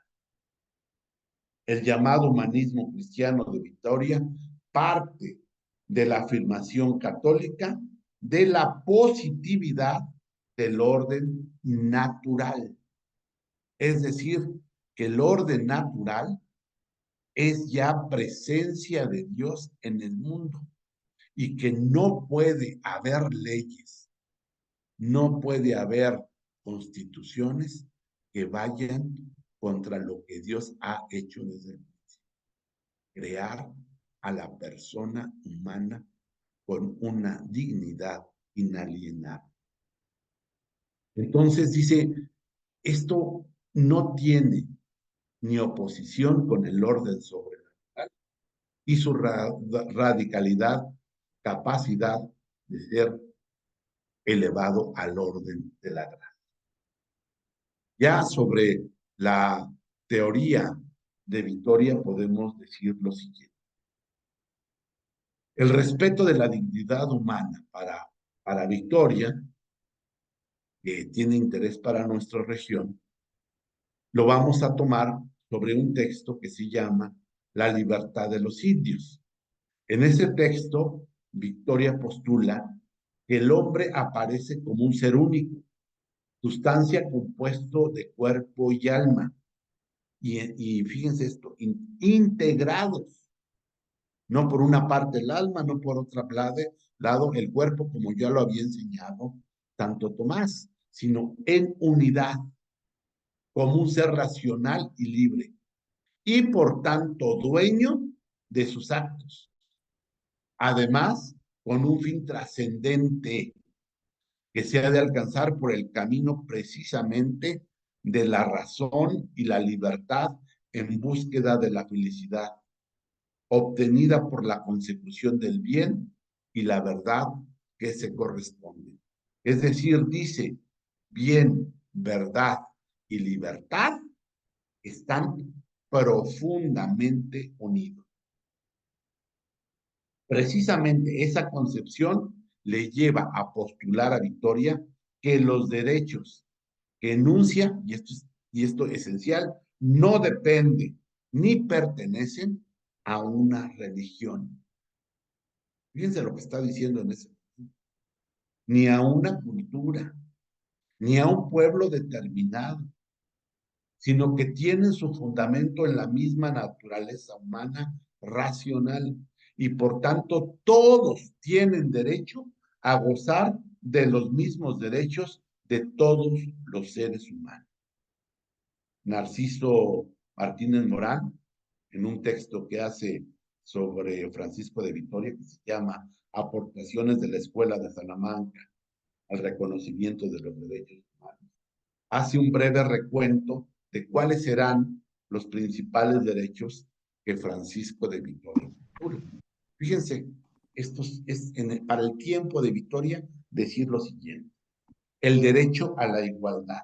El llamado humanismo cristiano de Vitoria parte de la afirmación católica de la positividad del orden natural. Es decir, que el orden natural es ya presencia de Dios en el mundo y que no puede haber leyes, no puede haber constituciones que vayan contra lo que Dios ha hecho desde el principio. Crear a la persona humana con una dignidad inalienable. Entonces dice, esto no tiene ni oposición con el orden sobrenatural y su radicalidad capacidad de ser elevado al orden de la gracia. Ya sobre la teoría de Victoria podemos decir lo siguiente. El respeto de la dignidad humana para Victoria, que tiene interés para nuestra región, lo vamos a tomar sobre un texto que se llama La libertad de los indios. En ese texto, Victoria postula que el hombre aparece como un ser único, sustancia compuesto de cuerpo y alma. Y fíjense esto, integrados, no por una parte el alma, no por otra lado el cuerpo, como ya lo había enseñado tanto Tomás, sino en unidad, como un ser racional y libre, y por tanto dueño de sus actos. Además, con un fin trascendente que se ha de alcanzar por el camino precisamente de la razón y la libertad en búsqueda de la felicidad, obtenida por la consecución del bien y la verdad que se corresponden. Es decir, dice, bien, verdad y libertad están profundamente unidos. Precisamente esa concepción le lleva a postular a Victoria que los derechos que enuncia, y esto es esencial, no dependen ni pertenecen a una religión. Fíjense lo que está diciendo en ese momento. Ni a una cultura, ni a un pueblo determinado, sino que tienen su fundamento en la misma naturaleza humana racional, y por tanto todos tienen derecho a gozar de los mismos derechos de todos los seres humanos. Narciso Martínez Morán, en un texto que hace sobre Francisco de Vitoria, que se llama Aportaciones de la Escuela de Salamanca al reconocimiento de los derechos humanos, hace un breve recuento de cuáles serán los principales derechos que Francisco de Vitoria postula. Fíjense, para el tiempo de Vitoria decir lo siguiente: el derecho a la igualdad.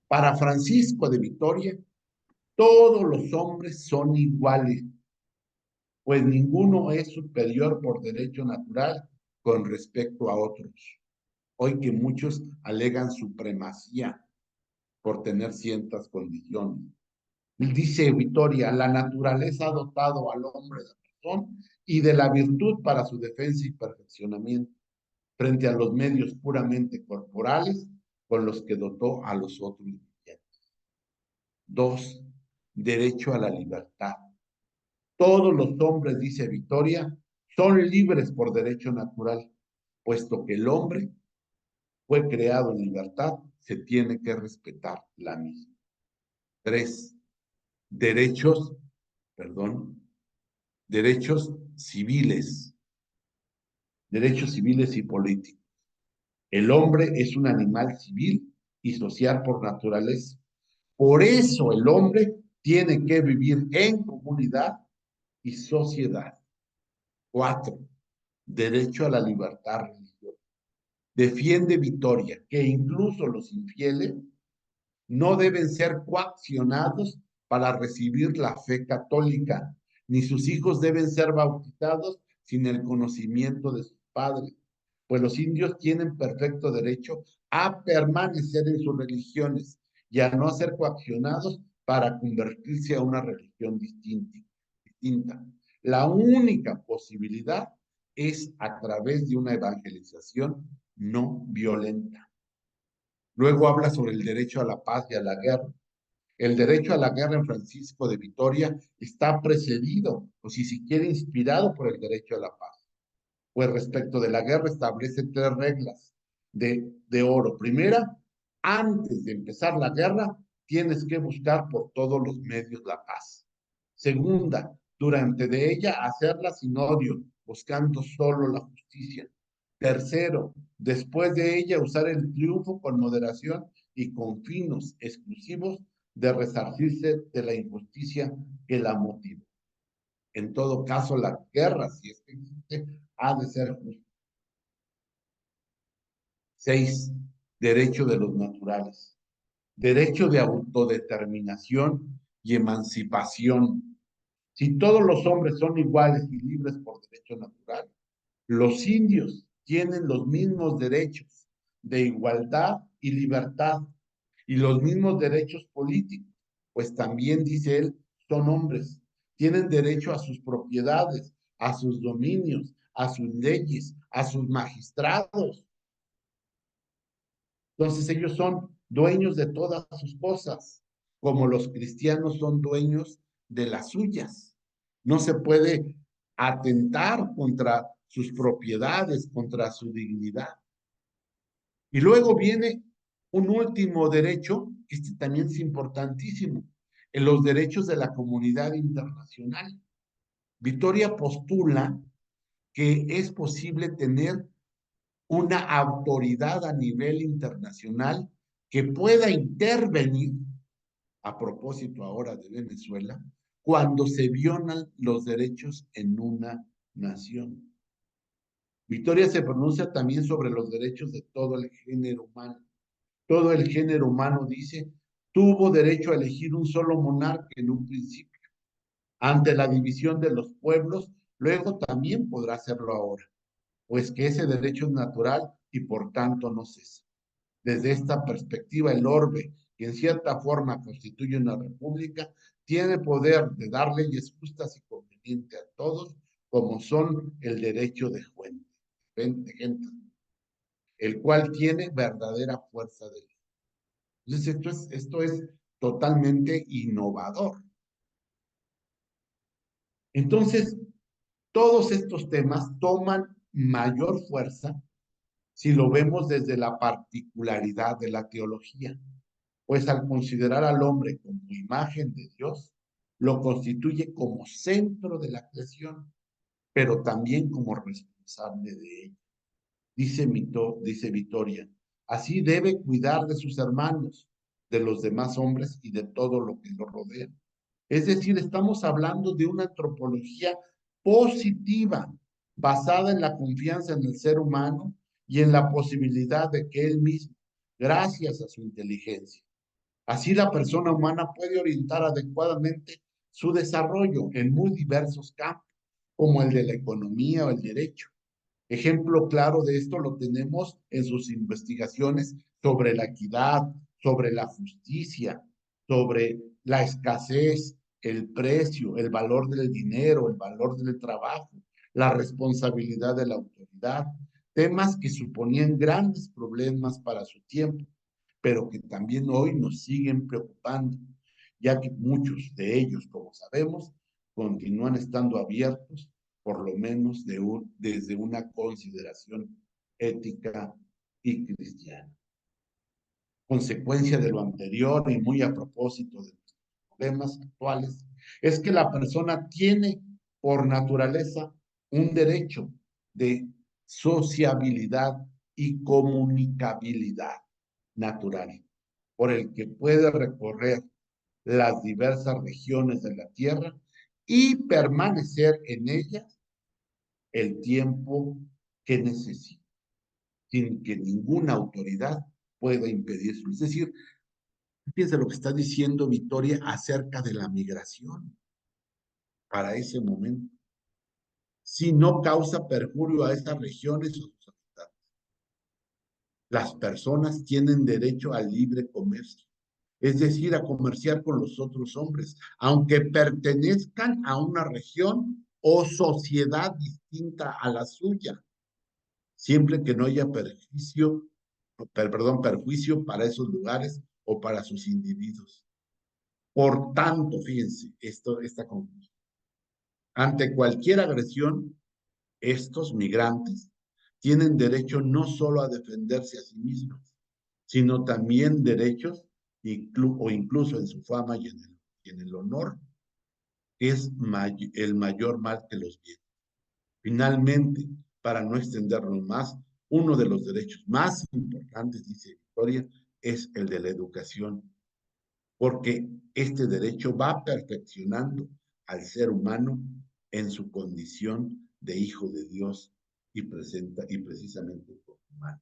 Para Francisco de Vitoria, todos los hombres son iguales, pues ninguno es superior por derecho natural con respecto a otros. Hoy que muchos alegan supremacía por tener ciertas condiciones. Dice Vitoria, la naturaleza ha dotado al hombre de razón y de la virtud para su defensa y perfeccionamiento, frente a los medios puramente corporales con los que dotó a los otros vivientes. 2. Derecho a la libertad. Todos los hombres, dice Vitoria, son libres por derecho natural, puesto que el hombre fue creado en libertad, se tiene que respetar la misma. 3. Derechos civiles. Derechos civiles y políticos. El hombre es un animal civil y social por naturaleza. Por eso el hombre tiene que vivir en comunidad y sociedad. 4. Derecho a la libertad religiosa. Defiende Vitoria que incluso los infieles no deben ser coaccionados para recibir la fe católica, ni sus hijos deben ser bautizados sin el conocimiento de sus padres, pues los indios tienen perfecto derecho a permanecer en sus religiones y a no ser coaccionados para convertirse a una religión distinta. La única posibilidad es a través de una evangelización no violenta. Luego habla sobre el derecho a la paz y a la guerra. El derecho a la guerra en Francisco de Vitoria está precedido, o si se quiere, inspirado por el derecho a la paz. Pues respecto de la guerra establece 3 reglas de oro. Primera, antes de empezar la guerra, tienes que buscar por todos los medios la paz. Segunda, durante de ella hacerla sin odio, buscando solo la justicia. Tercero, después de ella usar el triunfo con moderación y con fines exclusivos de resarcirse de la injusticia que la motiva. En todo caso, la guerra, si es que existe, ha de ser justa. 6. Derecho de los naturales. Derecho de autodeterminación y emancipación. Si todos los hombres son iguales y libres por derecho natural, los indios tienen los mismos derechos de igualdad y libertad y los mismos derechos políticos, pues también, dice él, son hombres. Tienen derecho a sus propiedades, a sus dominios, a sus leyes, a sus magistrados. Entonces ellos son dueños de todas sus cosas, como los cristianos son dueños de las suyas. No se puede atentar contra sus propiedades, contra su dignidad. Y luego viene un último derecho, que este también es importantísimo, en los derechos de la comunidad internacional. Vittoria postula que es posible tener una autoridad a nivel internacional que pueda intervenir, a propósito ahora de Venezuela, cuando se violan los derechos en una nación. Vittoria se pronuncia también sobre los derechos de todo el género humano. Todo el género humano, dice, tuvo derecho a elegir un solo monarca en un principio. Ante la división de los pueblos, luego también podrá hacerlo ahora, pues que ese derecho es natural y por tanto no cesa. Desde esta perspectiva, el orbe, que en cierta forma constituye una república, tiene poder de dar leyes justas y convenientes a todos, como son el derecho de gente, el cual tiene verdadera fuerza de ley. Entonces, esto es totalmente innovador. Entonces, todos estos temas toman mayor fuerza si lo vemos desde la particularidad de la teología, pues al considerar al hombre como imagen de Dios, lo constituye como centro de la creación, pero también como responsable de ella. Dice Vittoria, así debe cuidar de sus hermanos, de los demás hombres y de todo lo que lo rodea. Es decir, estamos hablando de una antropología positiva, basada en la confianza en el ser humano y en la posibilidad de que él mismo, gracias a su inteligencia, así la persona humana puede orientar adecuadamente su desarrollo en muy diversos campos, como el de la economía o el derecho. Ejemplo claro de esto lo tenemos en sus investigaciones sobre la equidad, sobre la justicia, sobre la escasez, el precio, el valor del dinero, el valor del trabajo, la responsabilidad de la autoridad, temas que suponían grandes problemas para su tiempo, pero que también hoy nos siguen preocupando, ya que muchos de ellos, como sabemos, continúan estando abiertos, por lo menos desde una consideración ética y cristiana. Consecuencia de lo anterior y muy a propósito de los problemas actuales, es que la persona tiene por naturaleza un derecho de sociabilidad y comunicabilidad natural, por el que puede recorrer las diversas regiones de la Tierra y permanecer en ellas el tiempo que necesite, sin que ninguna autoridad pueda impedirlo. Es decir, fíjense lo que está diciendo Vittoria acerca de la migración para ese momento. Si no causa perjurio a esas regiones o sus habitantes. Las personas tienen derecho al libre comercio, es decir, a comerciar con los otros hombres, aunque pertenezcan a una región o sociedad distinta a la suya, siempre que no haya perjuicio para esos lugares o para sus individuos. Por tanto, fíjense, esta conclusión. Ante cualquier agresión, estos migrantes tienen derecho no solo a defenderse a sí mismos, sino también derechos, o incluso en su fama y en el honor, es el mayor mal que los viene. Finalmente, para no extendernos más, uno de los derechos más importantes, dice Vittoria, es el de la educación, porque este derecho va perfeccionando al ser humano en su condición de hijo de Dios y precisamente por humano.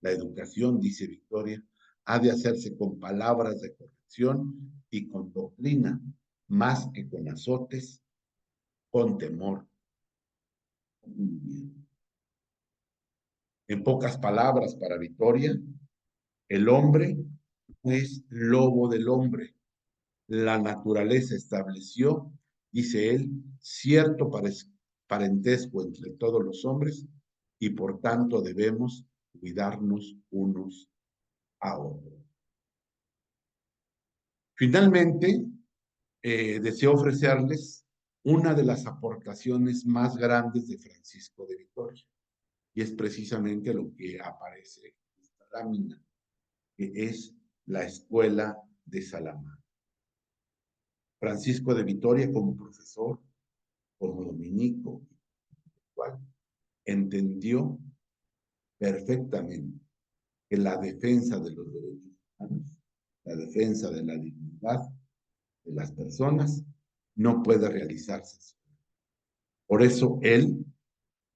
La educación, dice Victoria, ha de hacerse con palabras de corrección y con doctrina, más que con azotes, con temor. En pocas palabras, para Victoria, el hombre no es lobo del hombre. La naturaleza estableció, dice él, cierto parentesco entre todos los hombres y por tanto debemos cuidarnos unos a otros. Finalmente, deseo ofrecerles una de las aportaciones más grandes de Francisco de Vitoria, y es precisamente lo que aparece en esta lámina, que es la Escuela de Salamanca. Francisco de Vitoria, como profesor, como dominico, entendió perfectamente que la defensa de los derechos humanos, la defensa de la dignidad de las personas, no puede realizarse. Por eso él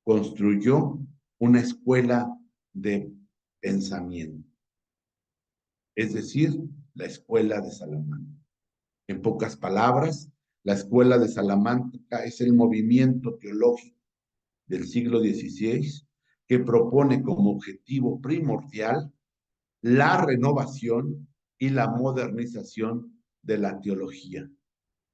construyó una escuela de pensamiento, es decir, la Escuela de Salamanca. En pocas palabras, la Escuela de Salamanca es el movimiento teológico del siglo XVI que propone como objetivo primordial la renovación y la modernización de la teología,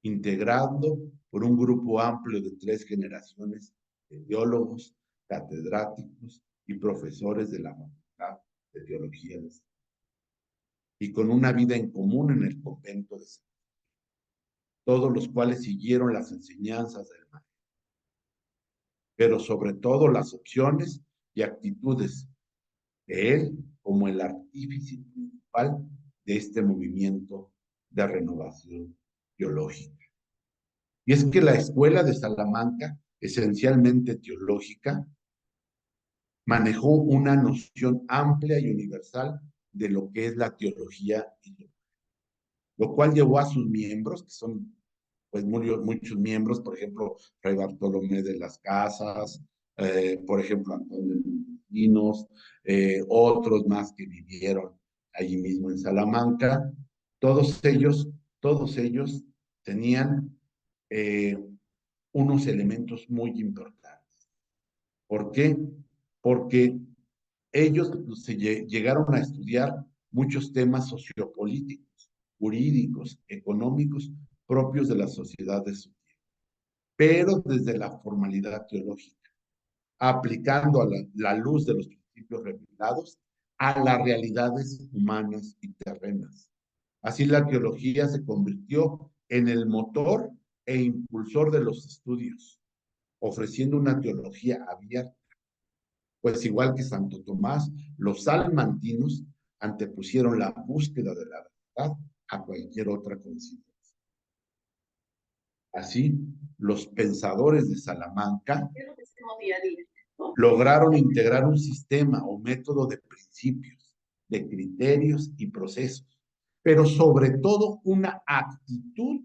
integrando por un grupo amplio de 3 generaciones de teólogos, catedráticos y profesores de la Facultad de Teología de San, y con una vida en común en el convento de San, todos los cuales siguieron las enseñanzas del maestro, pero sobre todo las opciones y actitudes de él como el artífice principal de este movimiento de renovación teológica. Y es que la Escuela de Salamanca, esencialmente teológica, manejó una noción amplia y universal de lo que es la teología, lo cual llevó a sus miembros, que son pues muchos miembros, por ejemplo, Fray Bartolomé de las Casas, por ejemplo, Antonio de Montesinos, otros más que vivieron allí mismo en Salamanca. Todos ellos tenían unos elementos muy importantes. ¿Por qué? Porque ellos llegaron a estudiar muchos temas sociopolíticos, jurídicos, económicos, propios de la sociedad de su tiempo, pero desde la formalidad teológica, aplicando a la luz de los principios revelados a las realidades humanas y terrenas. Así la teología se convirtió en el motor e impulsor de los estudios, ofreciendo una teología abierta, pues igual que Santo Tomás, los salmantinos antepusieron la búsqueda de la verdad a cualquier otra consideración. Así, los pensadores de Salamanca lograron integrar un sistema o método de principios, de criterios y procesos, pero sobre todo una actitud,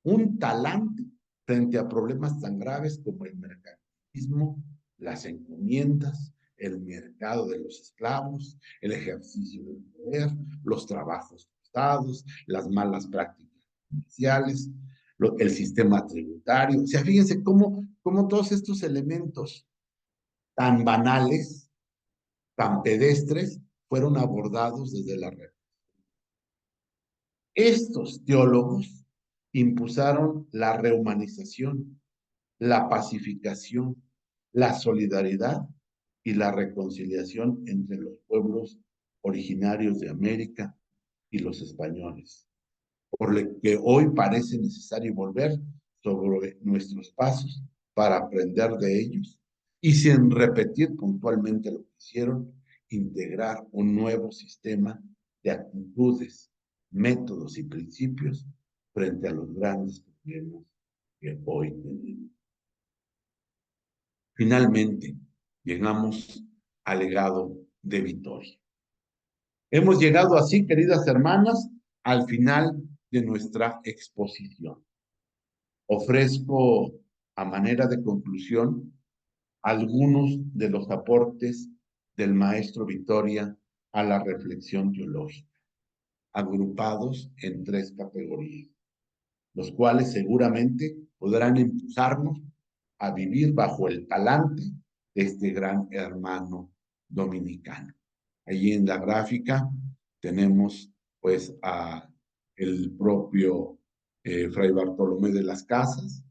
un talante frente a problemas tan graves como el mercantilismo, las encomiendas, el mercado de los esclavos, el ejercicio del poder, los trabajos forzados, las malas prácticas comerciales, el sistema tributario. O sea, fíjense cómo todos estos elementos tan banales, tan pedestres, fueron abordados desde la red. Estos teólogos impulsaron la rehumanización, la pacificación, la solidaridad y la reconciliación entre los pueblos originarios de América y los españoles, por lo que hoy parece necesario volver sobre nuestros pasos para aprender de ellos y, sin repetir puntualmente lo que hicieron, integrar un nuevo sistema de actitudes, métodos y principios frente a los grandes problemas que hoy tenemos. Finalmente, llegamos al legado de Vitoria. Hemos llegado así, queridas hermanas, al final de nuestra exposición. Ofrezco a manera de conclusión, algunos de los aportes del maestro Victoria a la reflexión teológica, agrupados en 3 categorías, los cuales seguramente podrán impulsarnos a vivir bajo el talante de este gran hermano dominicano. Allí en la gráfica tenemos pues a el propio Fray Bartolomé de las Casas,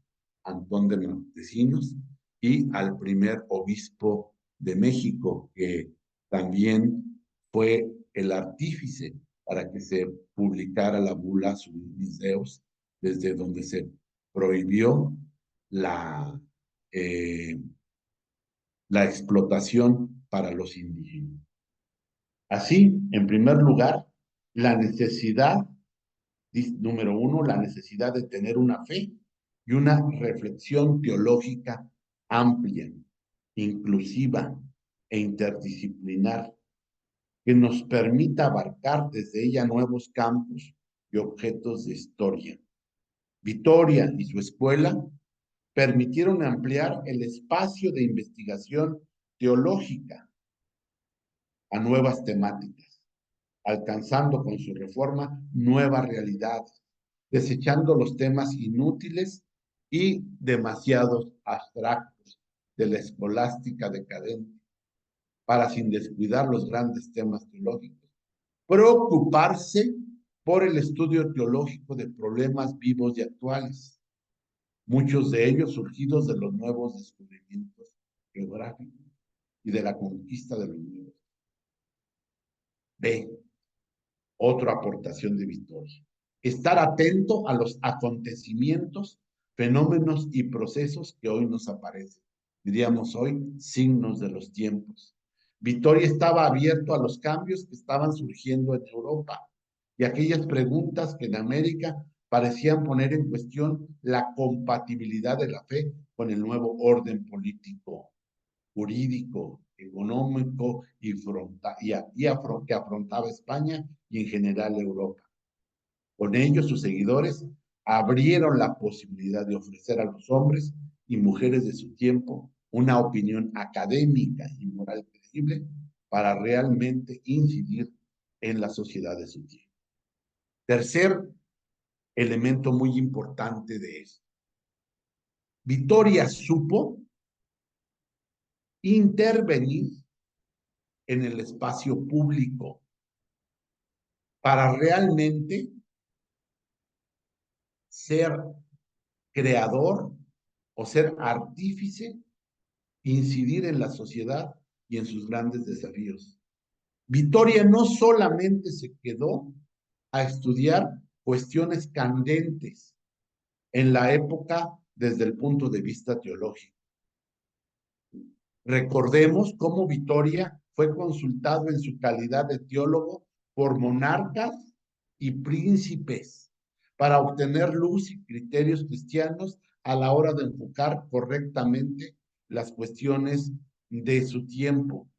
Antón de Montesinos, y al primer obispo de México, que también fue el artífice para que se publicara la bula Sublimis Deus, desde donde se prohibió la explotación para los indígenas. Así, en primer lugar, la necesidad, número 1, la necesidad de tener una fe y una reflexión teológica amplia, inclusiva e interdisciplinar, que nos permita abarcar desde ella nuevos campos y objetos de historia. Victoria y su escuela permitieron ampliar el espacio de investigación teológica a nuevas temáticas, alcanzando con su reforma nuevas realidades, desechando los temas inútiles y demasiados abstractos de la escolástica decadente, para, sin descuidar los grandes temas teológicos, preocuparse por el estudio teológico de problemas vivos y actuales, muchos de ellos surgidos de los nuevos descubrimientos geográficos y de la conquista de los nuevos. B. Otra aportación de Victoria: estar atento a los acontecimientos, fenómenos y procesos que hoy nos aparecen. Diríamos hoy, signos de los tiempos. Victoria estaba abierto a los cambios que estaban surgiendo en Europa y aquellas preguntas que en América parecían poner en cuestión la compatibilidad de la fe con el nuevo orden político, jurídico, económico que afrontaba España y en general Europa. Con ello, sus seguidores abrieron la posibilidad de ofrecer a los hombres y mujeres de su tiempo una opinión académica y moral creíble para realmente incidir en la sociedad de su tiempo. Tercer elemento muy importante de esto: Victoria supo intervenir en el espacio público para realmente ser creador o ser artífice, incidir en la sociedad y en sus grandes desafíos. Victoria no solamente se quedó a estudiar cuestiones candentes en la época desde el punto de vista teológico. Recordemos cómo Victoria fue consultado en su calidad de teólogo por monarcas y príncipes para obtener luz y criterios cristianos a la hora de enfocar correctamente las cuestiones de su tiempo.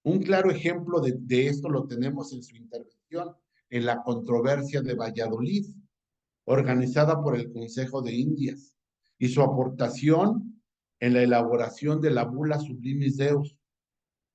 Un claro ejemplo de esto lo tenemos en su intervención en la controversia de Valladolid, organizada por el Consejo de Indias, y su aportación en la elaboración de la bula Sublimis Deus,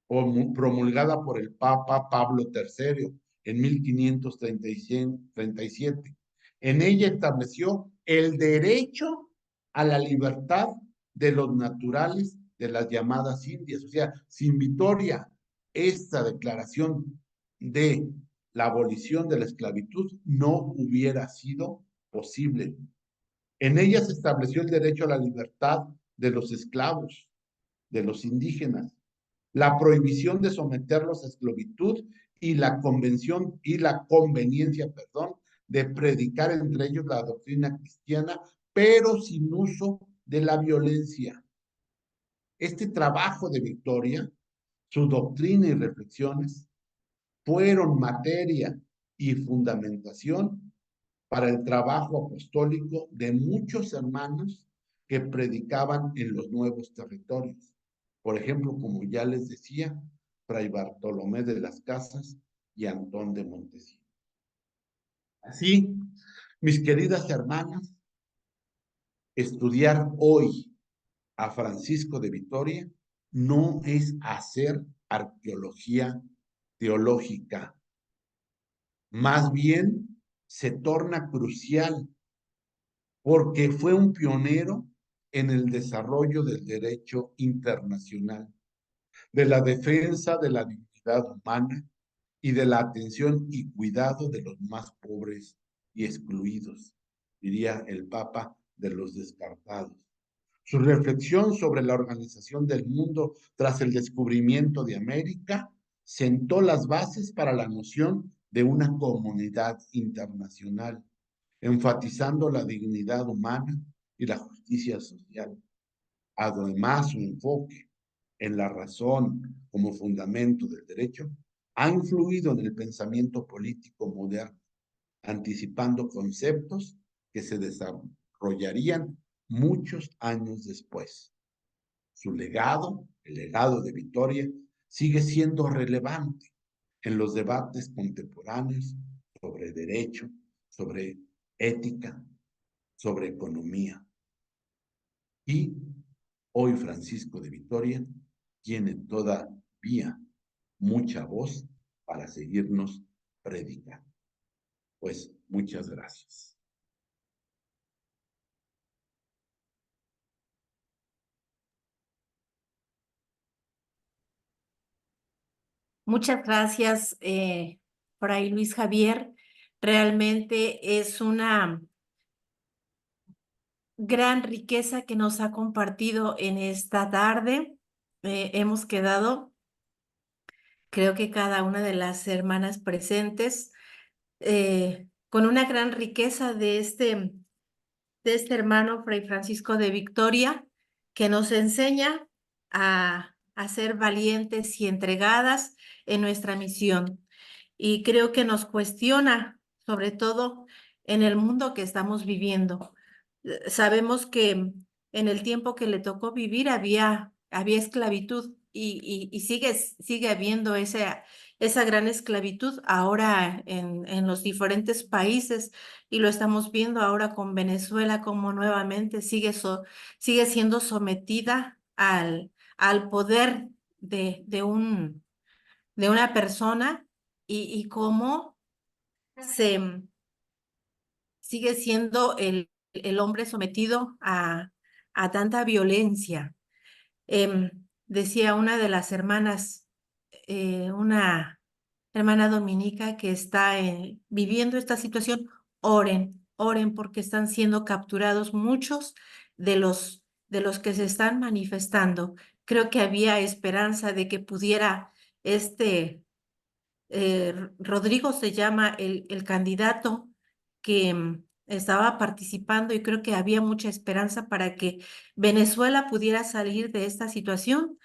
promulgada por el Papa Pablo III en 1537. En ella estableció el derecho a la libertad de los naturales de las llamadas Indias. O sea, sin Victoria, esta declaración de la abolición de la esclavitud no hubiera sido posible. En ella se estableció el derecho a la libertad de los esclavos, de los indígenas, la prohibición de someterlos a esclavitud y la conveniencia, de predicar entre ellos la doctrina cristiana, pero sin uso de la violencia. Este trabajo de Victoria, su doctrina y reflexiones, fueron materia y fundamentación para el trabajo apostólico de muchos hermanos que predicaban en los nuevos territorios. Por ejemplo, como ya les decía, Fray Bartolomé de las Casas y Antón de Montesinos. Así, mis queridas hermanas, estudiar hoy a Francisco de Vitoria no es hacer arqueología teológica. Más bien se torna crucial porque fue un pionero en el desarrollo del derecho internacional, de la defensa de la dignidad humana y de la atención y cuidado de los más pobres y excluidos, diría el Papa, de los descartados. Su reflexión sobre la organización del mundo tras el descubrimiento de América sentó las bases para la noción de una comunidad internacional, enfatizando la dignidad humana y la justicia social. Además, su enfoque en la razón como fundamento del derecho ha influido en el pensamiento político moderno, anticipando conceptos que se desarrollarían muchos años después. Su legado, el legado de Vitoria, sigue siendo relevante en los debates contemporáneos sobre derecho, sobre ética, sobre economía. Y hoy Francisco de Vitoria tiene todavía mucha voz para seguirnos predicando. Pues muchas gracias. Muchas gracias, Fray Luis Javier. Realmente es una gran riqueza que nos ha compartido en esta tarde. Hemos quedado, creo que cada una de las hermanas presentes, con una gran riqueza de este hermano Fray Francisco de Vitoria, que nos enseña a ser valientes y entregadas en nuestra misión. Y creo que nos cuestiona, sobre todo en el mundo que estamos viviendo. Sabemos que en el tiempo que le tocó vivir había esclavitud y sigue habiendo esa gran esclavitud ahora en los diferentes países, y lo estamos viendo ahora con Venezuela, como nuevamente sigue siendo sometida al poder de una persona, y cómo sigue siendo el hombre sometido a tanta violencia. Decía una de las hermanas, una hermana dominica que está viviendo esta situación: oren, oren, porque están siendo capturados muchos de los que se están manifestando. Creo que había esperanza de que pudiera Rodrigo se llama el candidato que estaba participando, y creo que había mucha esperanza para que Venezuela pudiera salir de esta situación,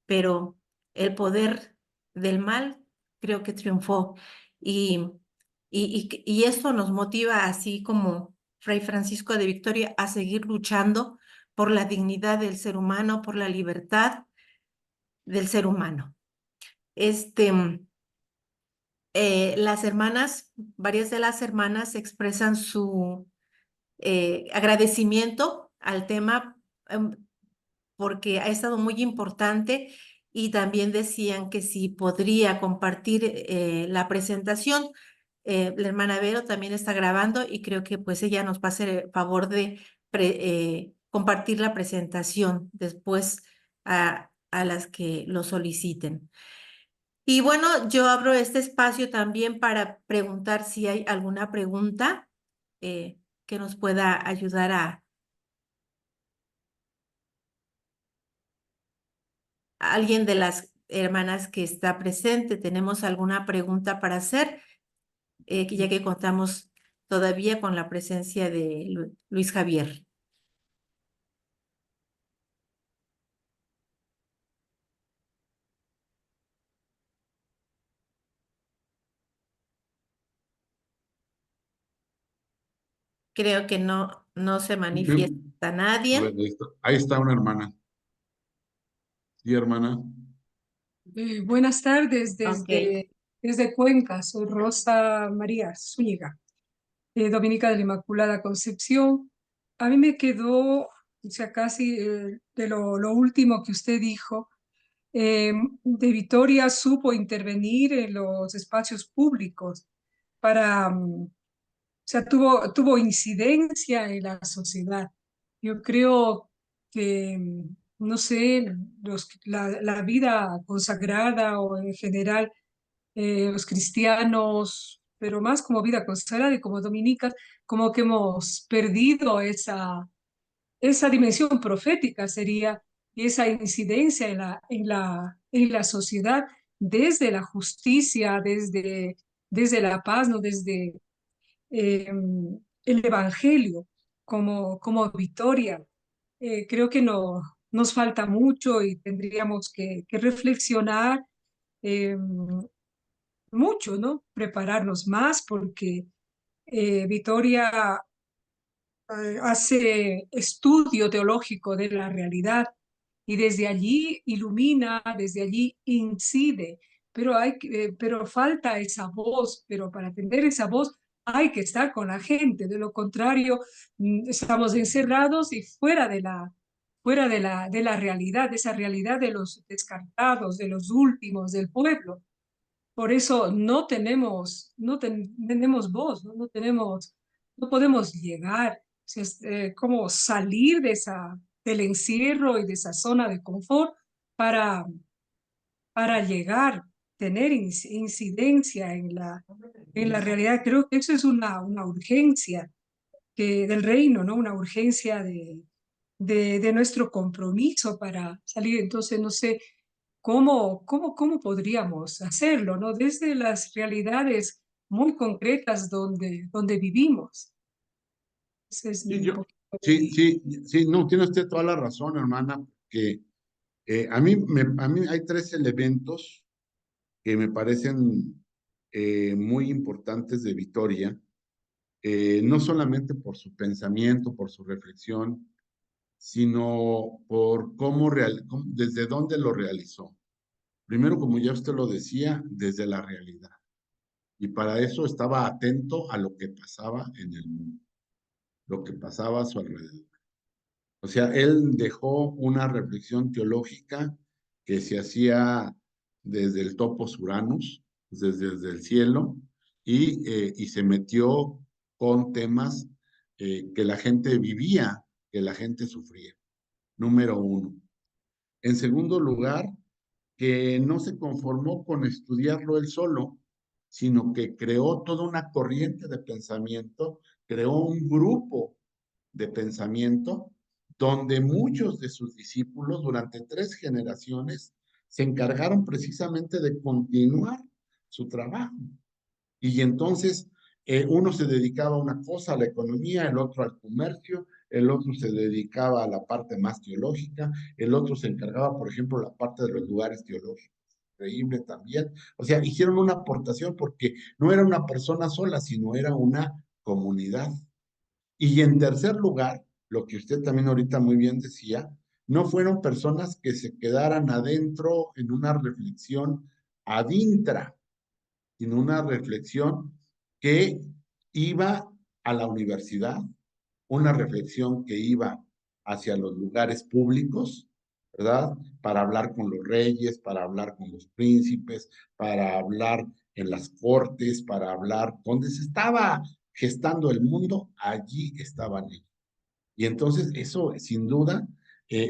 pero el poder del mal creo que triunfó, y esto nos motiva, así como Fray Francisco de Vitoria, a seguir luchando por la dignidad del ser humano, por la libertad del ser humano. Las hermanas, varias de las hermanas expresan su agradecimiento al tema, porque ha estado muy importante, y también decían que si podría compartir la presentación. La hermana Vero también está grabando, y creo que pues ella nos va a hacer el favor de compartir la presentación después a las que lo soliciten. Y bueno, yo abro este espacio también para preguntar si hay alguna pregunta que nos pueda ayudar a alguien de las hermanas que está presente. ¿Tenemos alguna pregunta para hacer? Ya que contamos todavía con la presencia de Luis Javier. Creo que no se manifiesta nadie. A ver, ahí está una hermana. Sí, hermana. Buenas tardes Ok. desde Cuenca. Soy Rosa María Zúñiga, dominica de la Inmaculada Concepción. A mí me quedó o sea, casi de lo último que usted dijo. De Vitoria supo intervenir en los espacios públicos para, o sea, tuvo incidencia en la sociedad. Yo creo que, no sé, la vida consagrada o en general los cristianos, pero más como vida consagrada y como dominicas, como que hemos perdido esa dimensión profética sería y esa incidencia en la sociedad desde la justicia, desde la paz, ¿no? Desde el Evangelio como victoria. Creo que nos falta mucho y tendríamos que reflexionar eh, mucho, ¿no? Prepararnos más porque Vitoria hace estudio teológico de la realidad y desde allí ilumina, desde allí incide, pero falta esa voz, pero para tener esa voz hay que estar con la gente, de lo contrario estamos encerrados y fuera de la realidad, de esa realidad de los descartados, de los últimos, del pueblo. Por eso no tenemos voz, no podemos llegar. O sea, como salir del encierro y de esa zona de confort para, para llegar, tener incidencia en la realidad. Creo que eso es una urgencia del reino, ¿no? Una urgencia de nuestro compromiso para salir. Entonces, no sé, ¿cómo podríamos hacerlo, ¿no? Desde las realidades muy concretas donde vivimos. Ese es Sí, un poquito sí, sí, sí, no, tiene usted toda la razón, hermana, que a mí hay tres elementos que me parecen muy importantes de Vitoria, no solamente por su pensamiento, por su reflexión, sino por desde dónde lo realizó. Primero, como ya usted lo decía, desde la realidad. Y para eso estaba atento a lo que pasaba en el mundo, lo que pasaba a su alrededor. O sea, él dejó una reflexión teológica que se hacía desde el topos Uranus, desde el cielo, y se metió con temas que la gente vivía, que la gente sufría. Número uno. En segundo lugar, que no se conformó con estudiarlo él solo, sino que creó toda una corriente de pensamiento, creó un grupo de pensamiento donde muchos de sus discípulos durante 3 generaciones se encargaron precisamente de continuar su trabajo. Y entonces uno se dedicaba a una cosa, a la economía, el otro al comercio, el otro se dedicaba a la parte más teológica, el otro se encargaba, por ejemplo, la parte de los lugares teológicos. Increíble también. O sea, hicieron una aportación porque no era una persona sola, sino era una comunidad. Y en tercer lugar, lo que usted también ahorita muy bien decía, no fueron personas que se quedaran adentro en una reflexión adintra, sino una reflexión que iba a la universidad, una reflexión que iba hacia los lugares públicos, ¿verdad? Para hablar con los reyes, para hablar con los príncipes, para hablar en las cortes, para hablar donde se estaba gestando el mundo, allí estaban ellos. Y entonces eso, sin duda,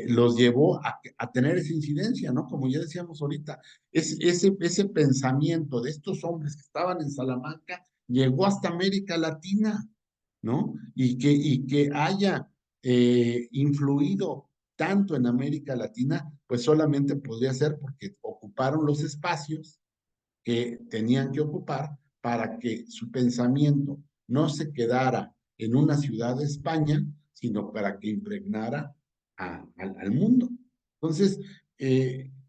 los llevó a tener esa incidencia, ¿no? Como ya decíamos ahorita, ese pensamiento de estos hombres que estaban en Salamanca llegó hasta América Latina, ¿no? Y que haya influido tanto en América Latina, pues solamente podría ser porque ocuparon los espacios que tenían que ocupar para que su pensamiento no se quedara en una ciudad de España, sino para que impregnara al mundo. Entonces,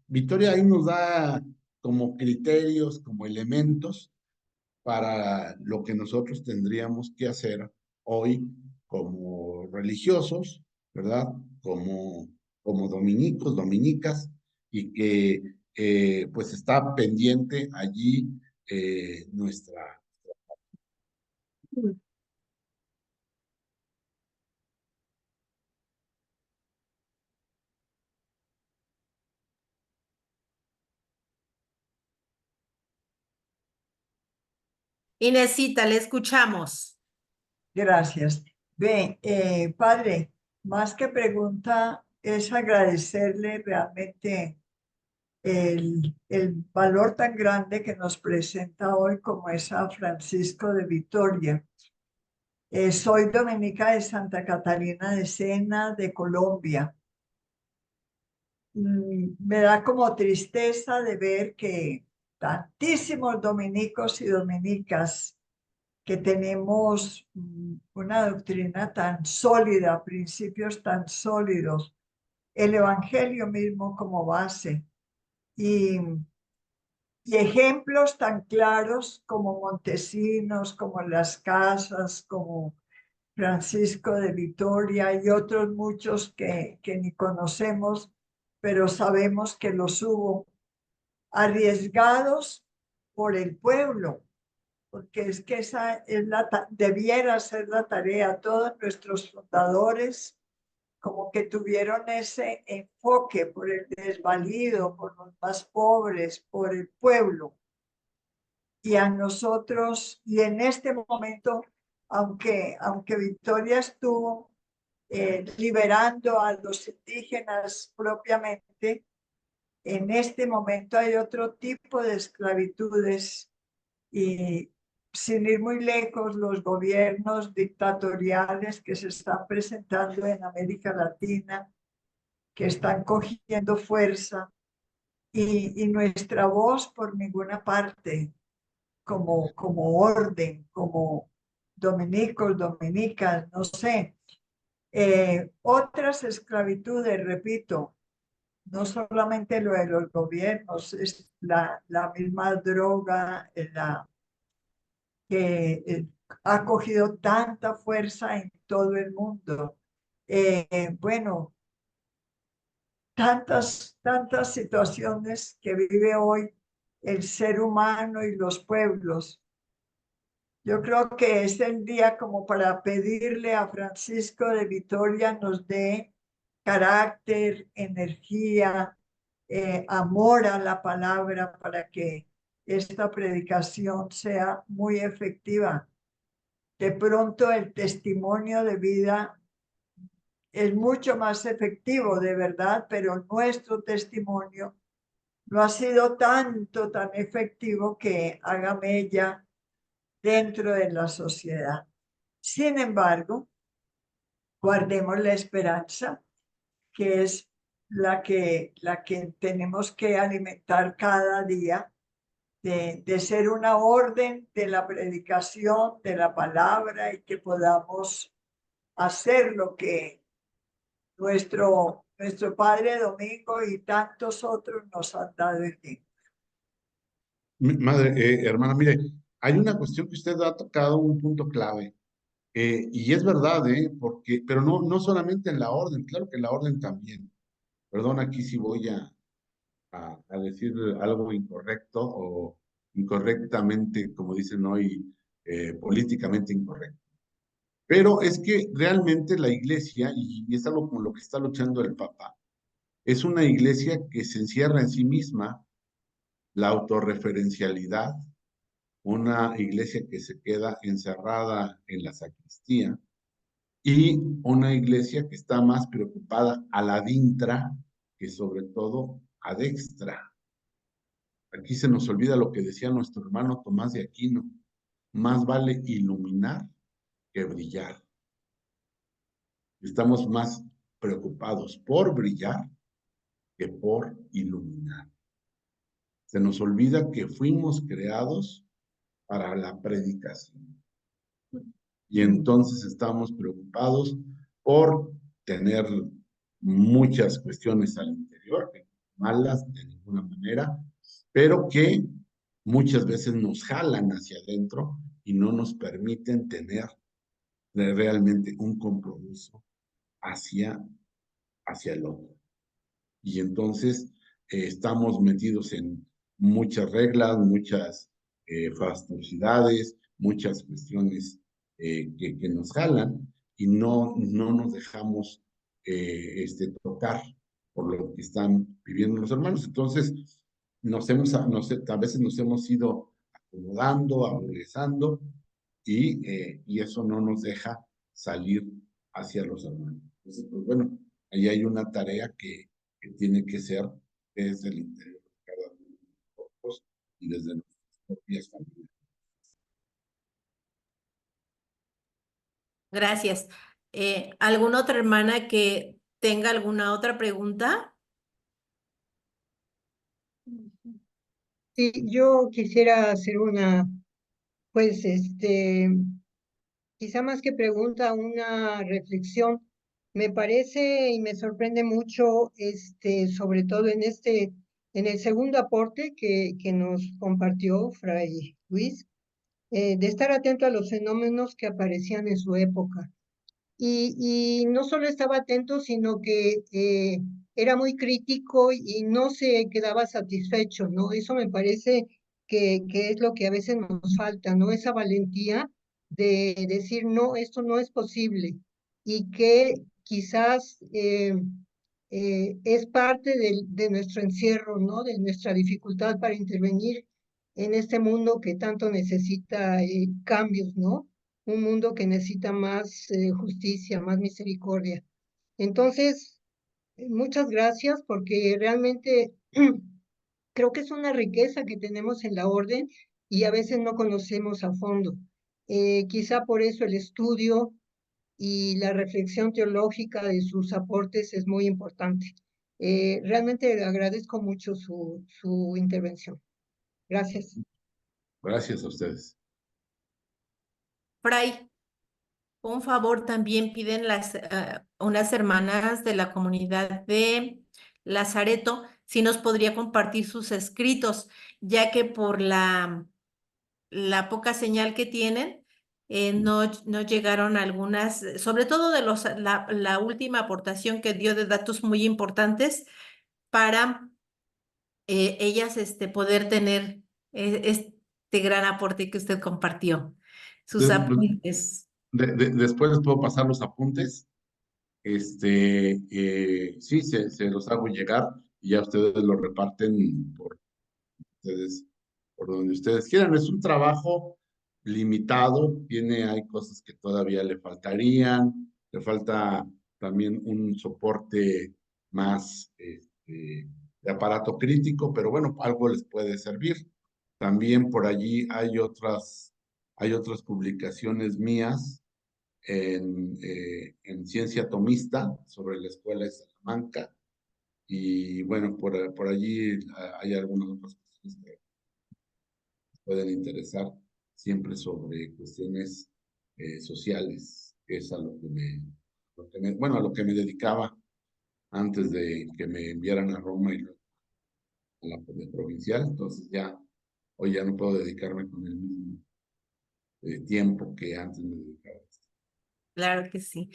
Victoria ahí nos da como criterios, como elementos para lo que nosotros tendríamos que hacer hoy como religiosos, ¿verdad? Como dominicos, dominicas, y que pues está pendiente allí nuestra Inesita, le escuchamos. Gracias. Ve, padre, más que pregunta, es agradecerle realmente el valor tan grande que nos presenta hoy como es San Francisco de Vitoria. Soy dominica de Santa Catalina de Sena, de Colombia. Me da como tristeza de ver que tantísimos dominicos y dominicas que tenemos una doctrina tan sólida, principios tan sólidos, el Evangelio mismo como base y ejemplos tan claros como Montesinos, como Las Casas, como Francisco de Vitoria y otros muchos que ni conocemos, pero sabemos que los hubo, arriesgados por el pueblo, porque es que esa es debiera ser la tarea. Todos nuestros fundadores como que tuvieron ese enfoque por el desvalido, por los más pobres, por el pueblo. Y a nosotros, y en este momento, aunque Vitoria estuvo liberando a los indígenas propiamente, en este momento hay otro tipo de esclavitudes y sin ir muy lejos, los gobiernos dictatoriales que se están presentando en América Latina, que están cogiendo fuerza y nuestra voz por ninguna parte, como orden, como dominicos, dominicas, no sé. Otras esclavitudes, repito, no solamente lo de los gobiernos, es la misma droga, que ha cogido tanta fuerza en todo el mundo. Bueno, tantas situaciones que vive hoy el ser humano y los pueblos. Yo creo que es el día como para pedirle a Francisco de Vitoria nos dé carácter, energía, amor a la palabra para que esta predicación sea muy efectiva. De pronto el testimonio de vida es mucho más efectivo, de verdad, pero nuestro testimonio no ha sido tan efectivo que haga mella dentro de la sociedad. Sin embargo, guardemos la esperanza, que es la que tenemos que alimentar cada día, de ser una orden de la predicación de la palabra y que podamos hacer lo que nuestro Padre Domingo y tantos otros nos han dado en ti. Madre, hermana, mire, hay una cuestión que usted ha tocado, un punto clave, y es verdad, porque, pero no solamente en la orden, claro que en la orden también. Perdón, aquí sí voy a decir algo incorrecto o incorrectamente, como dicen hoy, políticamente incorrecto. Pero es que realmente la iglesia, y es algo con lo que está luchando el Papa, es una iglesia que se encierra en sí misma, la autorreferencialidad, una iglesia que se queda encerrada en la sacristía y una iglesia que está más preocupada a la dintra que sobre todo a dextra. Aquí se nos olvida lo que decía nuestro hermano Tomás de Aquino: más vale iluminar que brillar. Estamos más preocupados por brillar que por iluminar. Se nos olvida que fuimos creados para la predicación. Y entonces estamos preocupados por tener muchas cuestiones al interior, malas de ninguna manera, pero que muchas veces nos jalan hacia adentro y no nos permiten tener realmente un compromiso hacia el otro. Y entonces estamos metidos en muchas reglas, muchas fastuosidades, muchas cuestiones que nos jalan y no nos dejamos tocar por lo que están viviendo los hermanos. Entonces, a veces nos hemos ido acomodando, aburguesando, y eso no nos deja salir hacia los hermanos. Entonces, pues bueno, ahí hay una tarea que tiene que ser desde el interior de cada uno de nosotros y desde nuestras propias familias. Gracias. ¿Alguna otra hermana que tenga alguna otra pregunta? Sí, yo quisiera hacer una, pues, quizá más que pregunta, una reflexión. Me parece y me sorprende mucho, sobre todo en el segundo aporte que nos compartió Fray Luis, de estar atento a los fenómenos que aparecían en su época. Y no solo estaba atento, sino que era muy crítico y no se quedaba satisfecho, ¿no? Eso me parece que es lo que a veces nos falta, ¿no? Esa valentía de decir, no, esto no es posible, y que quizás es parte de nuestro encierro, ¿no? De nuestra dificultad para intervenir en este mundo que tanto necesita cambios, ¿no? Un mundo que necesita más justicia, más misericordia. Entonces, muchas gracias, porque realmente creo que es una riqueza que tenemos en la orden y a veces no conocemos a fondo. Quizá por eso el estudio y la reflexión teológica de sus aportes es muy importante. Realmente agradezco mucho su intervención. Gracias. Gracias a ustedes. Fray, un favor también piden unas hermanas de la comunidad de Lazareto si nos podría compartir sus escritos, ya que por la poca señal que tienen, no llegaron algunas, sobre todo de la última aportación que dio de datos muy importantes para ellas poder tener este gran aporte que usted compartió. Sus apuntes. Después les puedo pasar los apuntes. Sí, se los hago llegar y ya ustedes lo reparten por donde ustedes quieran. Es un trabajo limitado, hay cosas que todavía le faltarían, le falta también un soporte más de aparato crítico, pero bueno, algo les puede servir. También por allí hay otras publicaciones mías en Ciencia Atomista sobre la Escuela de Salamanca, y bueno, por allí hay algunas otras cosas que pueden interesar, siempre sobre cuestiones sociales, que es a lo que a lo que me dedicaba antes de que me enviaran a Roma y luego a la provincial. Entonces hoy ya no puedo dedicarme con el mismo tiempo que antes me dedicaba. Claro que sí.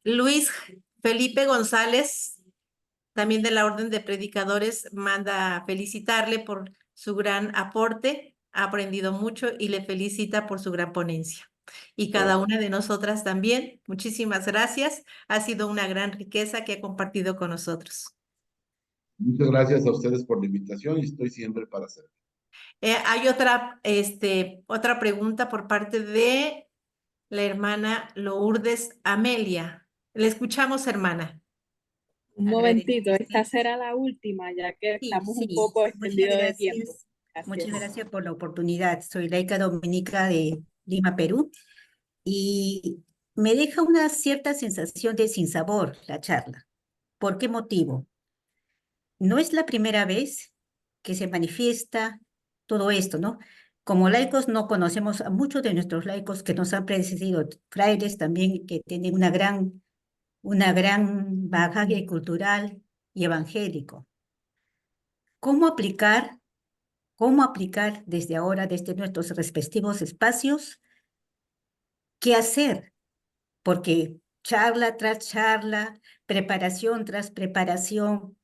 Luis Felipe González, también de la Orden de Predicadores, manda felicitarle por su gran aporte, ha aprendido mucho y le felicita por su gran ponencia. Y cada una de nosotras también, muchísimas gracias. Ha sido una gran riqueza que ha compartido con nosotros. Muchas gracias a ustedes por la invitación y estoy siempre para servir. Hay otra pregunta por parte de la hermana Lourdes Amelia. Le escuchamos, hermana. Un momentito, esta será la última, ya que estamos un poco extendidos de tiempo. Muchas gracias por la oportunidad. Soy laica dominica de Lima, Perú, y me deja una cierta sensación de sinsabor la charla. ¿Por qué motivo? No es la primera vez que se manifiesta todo esto, ¿no? Como laicos no conocemos a muchos de nuestros laicos que nos han precedido, frailes también que tienen una gran bagaje cultural y evangélico. ¿Cómo aplicar desde ahora, desde nuestros respectivos espacios? ¿Qué hacer? Porque charla tras charla, preparación tras preparación,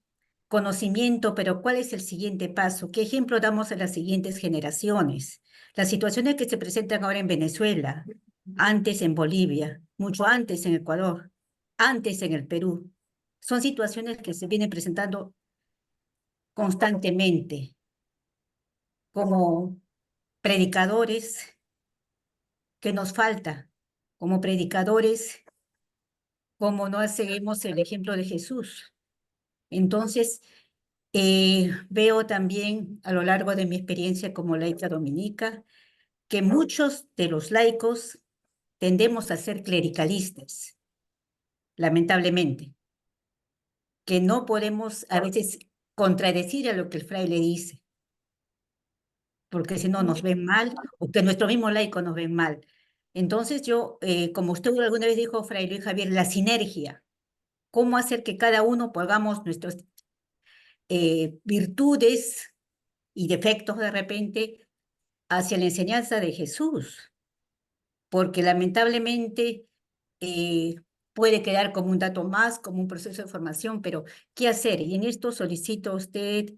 conocimiento, pero ¿cuál es el siguiente paso? ¿Qué ejemplo damos a las siguientes generaciones? Las situaciones que se presentan ahora en Venezuela, antes en Bolivia, mucho antes en Ecuador, antes en el Perú, son situaciones que se vienen presentando constantemente como predicadores, ¿qué nos falta? Como predicadores, ¿cómo no seguimos el ejemplo de Jesús? Entonces, veo también a lo largo de mi experiencia como laica dominica que muchos de los laicos tendemos a ser clericalistas, lamentablemente, que no podemos a veces contradecir a lo que el fraile dice, porque si no nos ven mal, o que nuestro mismo laico nos ven mal. Entonces yo, como usted alguna vez dijo, Fray Luis Javier, la sinergia, cómo hacer que cada uno pongamos nuestras virtudes y defectos de repente hacia la enseñanza de Jesús, porque lamentablemente puede quedar como un dato más, como un proceso de formación, pero ¿qué hacer? Y en esto solicito a usted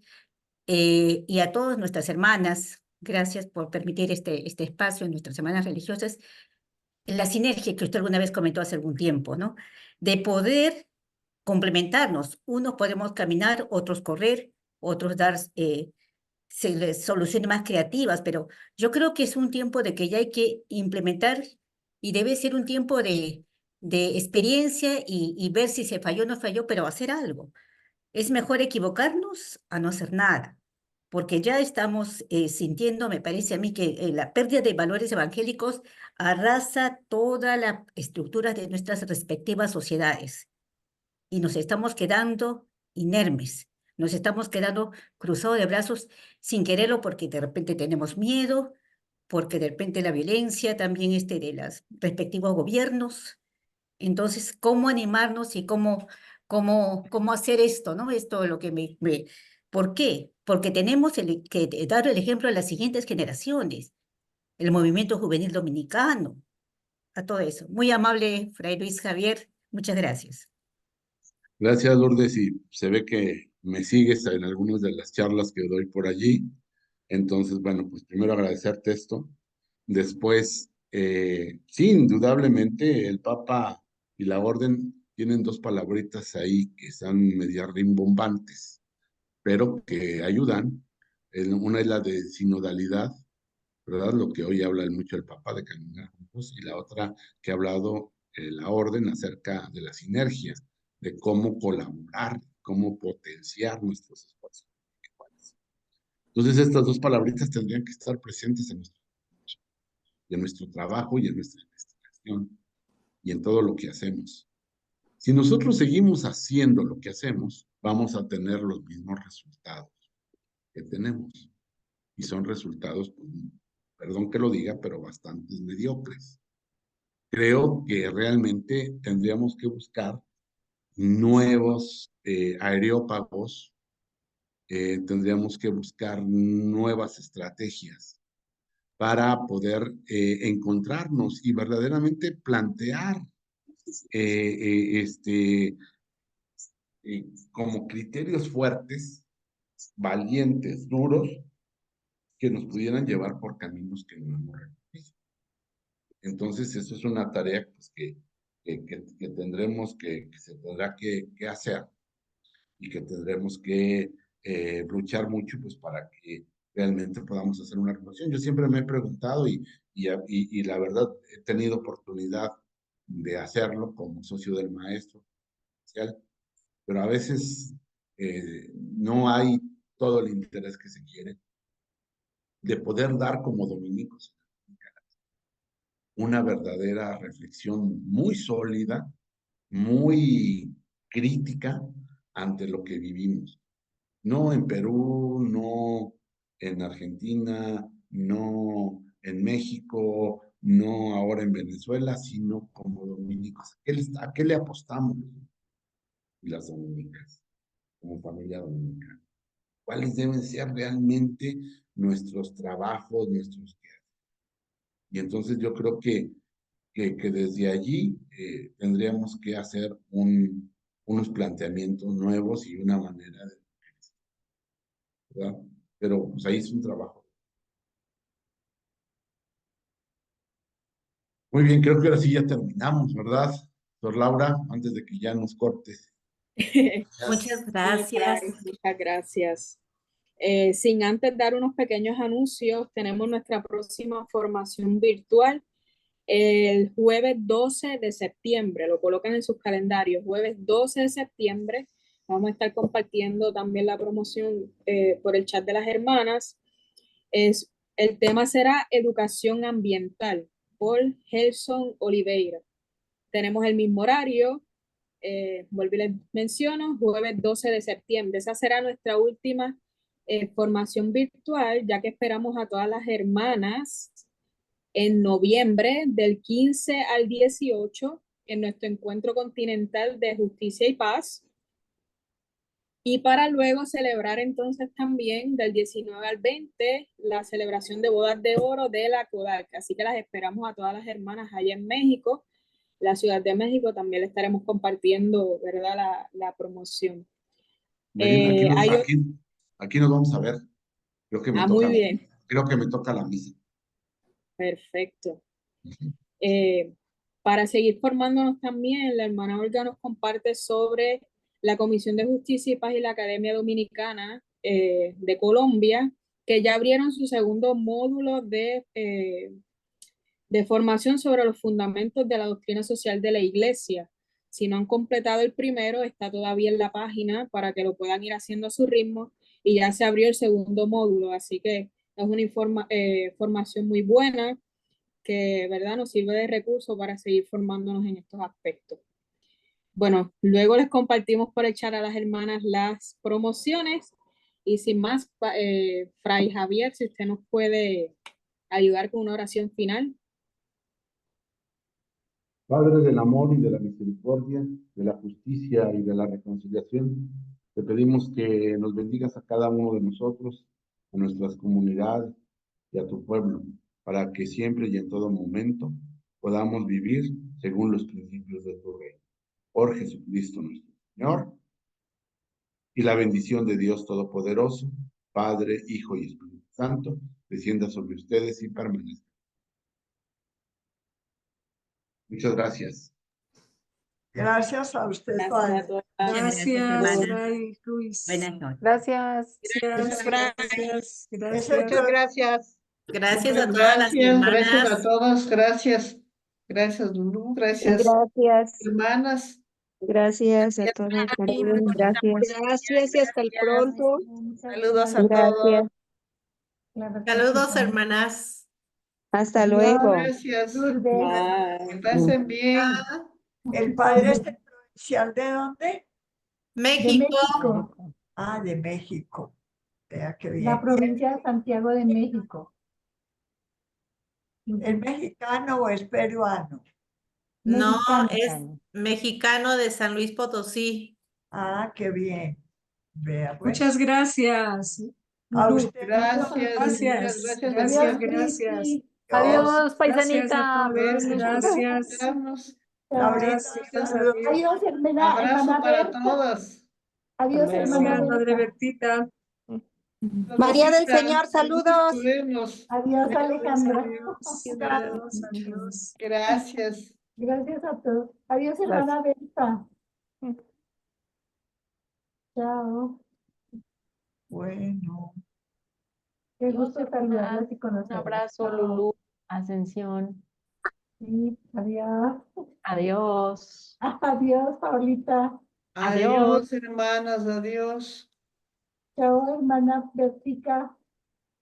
y a todas nuestras hermanas, gracias por permitir este espacio en nuestras hermanas religiosas, la sinergia que usted alguna vez comentó hace algún tiempo, ¿no? De poder complementarnos. Unos podemos caminar, otros correr, otros dar soluciones más creativas, pero yo creo que es un tiempo de que ya hay que implementar y debe ser un tiempo de experiencia y ver si se falló o no falló, pero hacer algo. Es mejor equivocarnos a no hacer nada, porque ya estamos sintiendo, me parece a mí, que la pérdida de valores evangélicos arrasa toda la estructura de nuestras respectivas sociedades y nos estamos quedando inermes, nos estamos quedando cruzados de brazos sin quererlo porque de repente tenemos miedo, porque de repente la violencia también de los respectivos gobiernos. Entonces, ¿cómo animarnos y cómo hacer esto, ¿no? Esto es lo que ¿Por qué? Porque tenemos que dar el ejemplo a las siguientes generaciones, el movimiento juvenil dominicano, a todo eso. Muy amable, Fray Luis Javier, muchas gracias. Gracias, Lourdes, y se ve que me sigues en algunas de las charlas que doy por allí. Entonces, bueno, pues primero agradecerte esto. Después, sí, indudablemente el Papa y la Orden tienen dos palabritas ahí que están media rimbombantes, pero que ayudan. Una es la de sinodalidad, ¿verdad? Lo que hoy habla mucho el Papa de caminar juntos, y la otra que ha hablado la Orden acerca de la sinergia, de cómo colaborar, cómo potenciar nuestros esfuerzos. Entonces, estas dos palabritas tendrían que estar presentes en nuestro trabajo y en nuestra investigación y en todo lo que hacemos. Si nosotros seguimos haciendo lo que hacemos, vamos a tener los mismos resultados que tenemos. Y son resultados, pues, perdón que lo diga, pero bastante mediocres. Creo que realmente tendríamos que buscar nuevos areópagos, tendríamos que buscar nuevas estrategias para poder encontrarnos y verdaderamente plantear como criterios fuertes, valientes, duros, que nos pudieran llevar por caminos que no hemos recorrido. Entonces, eso es una tarea pues, que tendremos que se tendrá que hacer y que tendremos que luchar mucho pues, para que realmente podamos hacer una reflexión. Yo siempre me he preguntado y la verdad he tenido oportunidad de hacerlo como socio del maestro, pero a veces no hay todo el interés que se quiere de poder dar como dominicos una verdadera reflexión muy sólida, muy crítica ante lo que vivimos. No en Perú, no en Argentina, no en México, no ahora en Venezuela, sino como dominicos. ¿A qué le apostamos? Y las dominicas, como familia dominicana. ¿Cuáles deben ser realmente nuestros trabajos, nuestros quehaceres? Y entonces yo creo que desde allí tendríamos que hacer unos planteamientos nuevos y una manera de... ¿verdad? Pero pues ahí es un trabajo. Muy bien, creo que ahora sí ya terminamos, ¿verdad? Sor Laura, antes de que ya nos cortes. Muchas gracias. Muchas gracias. Sin antes dar unos pequeños anuncios, tenemos nuestra próxima formación virtual el jueves 12 de septiembre, lo colocan en sus calendarios, jueves 12 de septiembre. Vamos a estar compartiendo también la promoción por el chat de las hermanas. El tema será Educación Ambiental por Gelson Oliveira. Tenemos el mismo horario, volví les menciono, jueves 12 de septiembre. Esa será nuestra última formación virtual, ya que esperamos a todas las hermanas en noviembre del 15 al 18 en nuestro encuentro continental de justicia y paz. Y para luego celebrar entonces también del 19 al 20 la celebración de bodas de oro de la CODAC. Así que las esperamos a todas las hermanas allá en México. La Ciudad de México también le estaremos compartiendo, ¿verdad? La promoción. Melina, aquí nos vamos a ver. Creo que me toca, muy bien. Creo que me toca la misa. Perfecto. Para seguir formándonos también, la hermana Olga nos comparte sobre la Comisión de Justicia y Paz y la Academia Dominicana de Colombia, que ya abrieron su segundo módulo de formación sobre los fundamentos de la doctrina social de la Iglesia. Si no han completado el primero, está todavía en la página para que lo puedan ir haciendo a su ritmo, y ya se abrió el segundo módulo, así que es una formación muy buena que, ¿verdad?, nos sirve de recurso para seguir formándonos en estos aspectos. Bueno, luego les compartimos por echar a las hermanas las promociones, y sin más, Fray Javier, si usted nos puede ayudar con una oración final. Padre del amor y de la misericordia, de la justicia y de la reconciliación, te pedimos que nos bendigas a cada uno de nosotros, a nuestras comunidades y a tu pueblo, para que siempre y en todo momento podamos vivir según los principios de tu reino. Por Jesucristo nuestro Señor. Y la bendición de Dios Todopoderoso, Padre, Hijo y Espíritu Santo, descienda sobre ustedes y permanezca. Muchas gracias. Gracias a usted, Padre. Gracias, Fray Luis. Buenas noches. Gracias. Gracias. Muchas gracias. Gracias a todas las hermanas. Gracias a todos, gracias. Gracias, Lulú, gracias, Gracias. hermanas. Gracias a todos. Gracias. Gracias y hasta el pronto. Saludos a Gracias. todos. Saludos, hermanas. Hasta luego. Gracias. Bye. Que pasen bien. ¿El padre es el provincial de dónde? México. Ah, de México. Vea qué bien. La provincia de Santiago de México. ¿Es mexicano o es peruano? No, Mexicano. es mexicano de San Luis Potosí. Ah, qué bien. Vea, pues. Muchas gracias. A usted. Gracias. Gracias. Adiós, Gracias paisanita. a todos. Gracias. Laurita, saludos. Adiós, hermana. Abrazo para Berta. todos. Adiós, hermana. Gracias, Madre Bertita. María del Señor, saludos. Adiós, Alejandra. Adiós. Gracias. Gracias a todos. Adiós, hermana Berta. Chao. Bueno. Qué gusto saludarlos y conocerlos. Un abrazo, Lulú. Ascensión. Sí, adiós. Adiós. Adiós, Paulita. Adiós, hermanas, adiós. Chao, hermana Bertica.